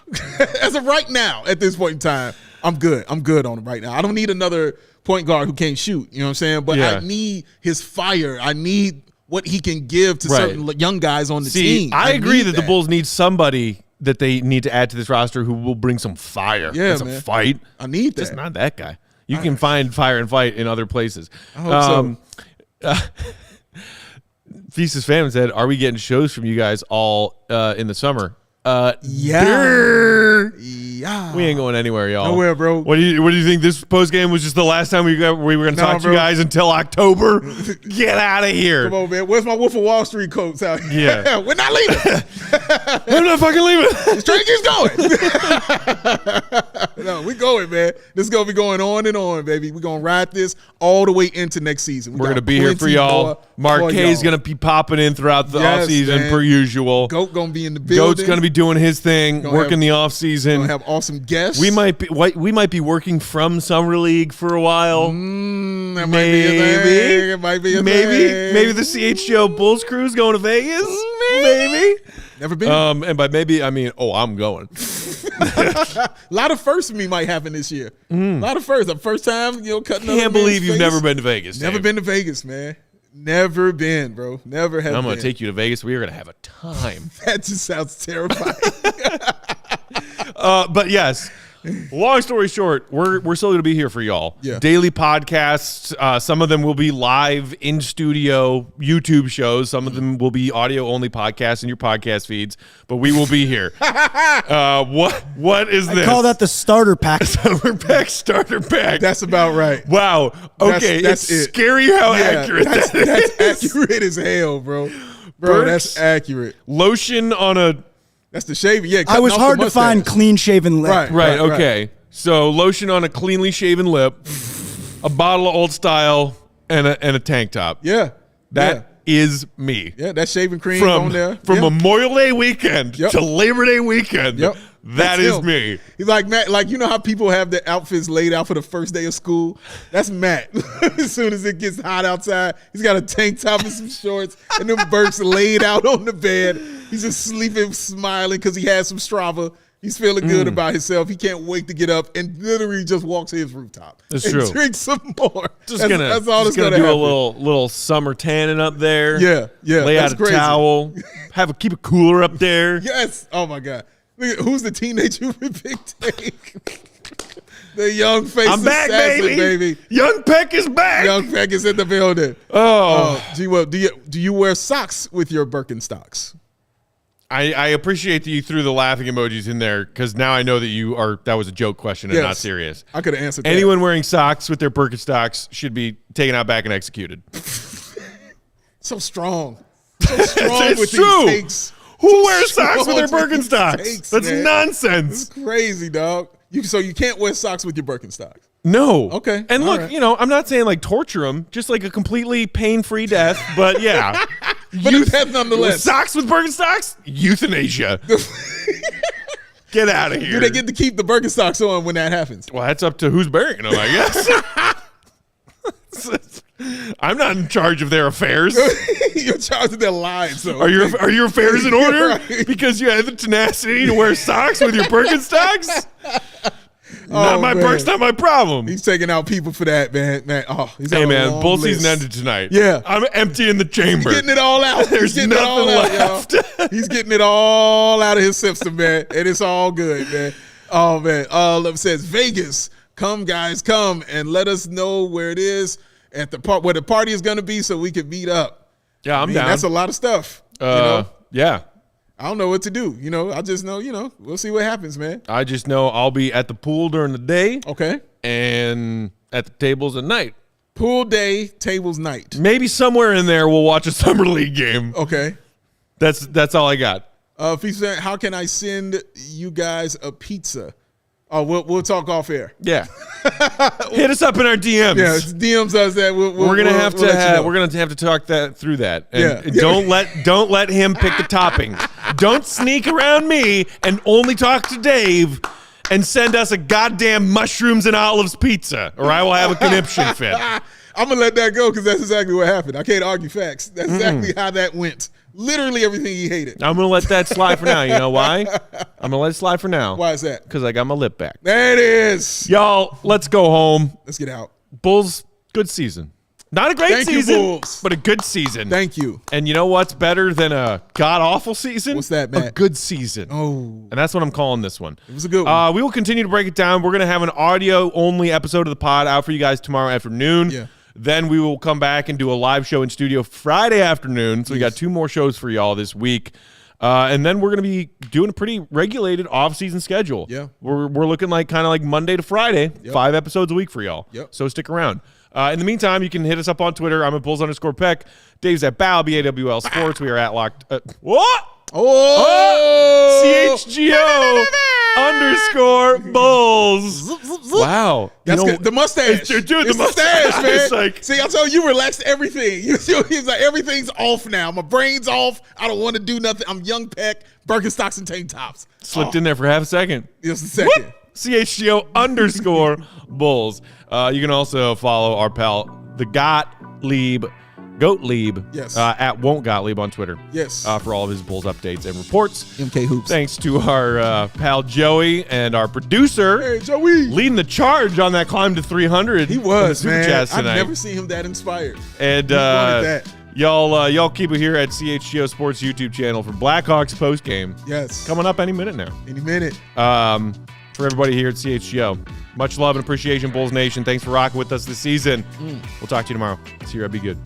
As of right now, at this point in time, I'm good. I'm good on him right now. I don't need another point guard who can't shoot. You know what I'm saying? But I need his fire. I need what he can give to certain young guys on the team. I agree that the Bulls need somebody that they need to add to this roster who will bring some fire. Yeah, and some man. fight. I need that. Just not that guy. You can find fire and fight in other places. I hope so. Thesis Famine said, "Are we getting shows from you guys all in the summer?" Yeah. We ain't going anywhere, y'all. Nowhere, bro. What do you think? This post game was just the last time we were going to talk to you guys until October? Get out of here! Come on, man. Where's my Wolf of Wall Street coats out here? Yeah. We're not leaving. I'm not fucking leaving. This train keeps going. No, we going, man. This is gonna be going on and on, baby. We're gonna ride this all the way into next season. We're gonna be here for y'all. Mark K's gonna be popping in throughout the off season per usual. Goat gonna be in the building. Goat's gonna be doing his thing, working the off season. Gonna have awesome guests. We might be working from summer league for a while. That might be a thing. It might be a thing. Maybe the CHGO Bulls crew's going to Vegas. Maybe. Never been. And by maybe I mean I'm going. A lot of firsts me might happen this year. A lot of firsts. The first time, cutting. Can't believe you've never been to Vegas. Never been to Vegas, man. Never been, bro. Never have. I'm going to take you to Vegas. We are going to have a time. That just sounds terrifying. But yes, long story short, we're still going to be here for y'all. Yeah. Daily podcasts. Some of them will be live in studio YouTube shows. Some of them will be audio only podcasts in your podcast feeds. But we will be here. What is this? I call that the starter pack. Starter pack. That's about right. Wow. Okay, that's it's it. scary how accurate that's is. accurate as hell, bro. Bro, that's accurate. Lotion on a. That's the shaving. Yeah, I was off the hard to find mustache. clean shaven lip. Right. Okay. So lotion on a cleanly shaven lip, a bottle of Old Style, and a tank top. Yeah. That is me. Yeah, that shaving cream on there. From Yeah. Memorial Day weekend to Labor Day weekend. Yep. That is me. He's like Matt. Like, you know how people have their outfits laid out for the first day of school? That's Matt. As soon as it gets hot outside, he's got a tank top and some shorts, and them Burks laid out on the bed. He's just sleeping, smiling because he has some Strava. He's feeling good about himself. He can't wait to get up and literally just walk to his rooftop. That's and true. Drink some more. That's all that's gonna do happen. a little summer tanning up there. Yeah. Lay out that's a crazy. towel. Keep a cooler up there. Yes. Oh my God. Look at, who's the teenager with Big Tank? The young face I'm back, assassin, baby. Young Peck is back. Young Peck is in the building. G-Well, do you wear socks with your Birkenstocks? I appreciate that you threw the laughing emojis in there because now I know that that was a joke question and not serious. I could have answered that. Anyone wearing socks with their Birkenstocks should be taken out back and executed. So strong. So strong It's with true. these takes. Who wears socks with their Strong with these Birkenstocks? takes, That's man. nonsense. It's crazy, dog. So you can't wear socks with your Birkenstocks. No. Okay. And All look, right. I'm not saying like torture them, just like a completely pain-free death. But yeah. But it's death nonetheless. Socks with Birkenstocks? Euthanasia. Get out of here. Do they get to keep the Birkenstocks on when that happens? Well, that's up to who's burying them, I guess. I'm not in charge of their affairs. You're in charge of their lives. So. Are your affairs in order? Right. Because you have the tenacity to wear socks with your Birkenstocks? Not my man. Birks, not my problem. He's taking out people for that, man. He's Hey on a man, long bull list. season ended tonight. Yeah. I'm emptying the chamber. He's getting it all out. There's He's getting it all nothing out, left. y'all. He's getting it all out of his system, man. And it's all good, man. Oh man. It says Vegas. Come guys, come and let us know where it is at the part where the party is gonna be so we can meet up. Yeah, I'm down. That's a lot of stuff. Yeah. I don't know what to do. I just know, we'll see what happens, man. I just know I'll be at the pool during the day Okay. and at the tables at night. Pool day, tables night. Maybe somewhere in there we'll watch a summer league game. Okay. That's all I got. If he's saying, how can I send you guys a pizza? Oh, we'll talk off air. Yeah. Hit us up in our DMs. Yeah, DMs us that. We're gonna have to talk through that. And Yeah. don't let him pick the topping. Don't sneak around me and only talk to Dave and send us a goddamn mushrooms and olives pizza, or I will have a conniption fit. I'm gonna let that go because that's exactly what happened. I can't argue facts. That's exactly how that went. Literally everything he hated. I'm gonna let that slide for now. You know why? I'm gonna let it slide for now. Why is that? Because I got my lip back. There it is. Y'all, let's go home. Let's get out. Bulls, good season. Not a great Thank you, season, Bulls. but a good season. Thank you. And you know what's better than a god-awful season? What's that, Matt? A good season. Oh, And that's what I'm calling this one. it was a good one. We will continue to break it down. We're going to have an audio-only episode of the pod out for you guys tomorrow afternoon. Yeah. Then we will come back and do a live show in studio Friday afternoon. So we got 2 more shows for y'all this week. And then we're going to be doing a pretty regulated off-season schedule. Yeah. We're looking like kind of like Monday to Friday, 5 episodes a week for y'all. Yep. So stick around. In the meantime, you can hit us up on Twitter. I'm at Bulls_Peck. Dave's at Bow, BAWL Sports. We are at Locked. What? CHGO _Bulls. Wow. That's good. The mustache. Dude, the It's mustache, man. It's like, See, I told you, relaxed everything. He's like, everything's off now. My brain's off. I don't want to do nothing. I'm young Peck, Birkenstocks and tank tops. slipped in there for half a second. Just a second. Whoop. CHGO _Bulls. You can also follow our pal, the Gottlieb, yes, at Won't Gottlieb on Twitter. Yes, for all of his Bulls updates and reports. MK Hoops. Thanks to our pal Joey and our producer, hey Joey, leading the charge on that climb to 300. He was, Super man. Chats I've tonight. never seen him that inspired. And that. y'all keep it here at CHGO Sports YouTube channel for Blackhawks postgame. Yes, Coming up any minute now. Any minute. For everybody here at CHGO, much love and appreciation, Bulls Nation. Thanks for rocking with us this season. We'll talk to you tomorrow. See you. Be good.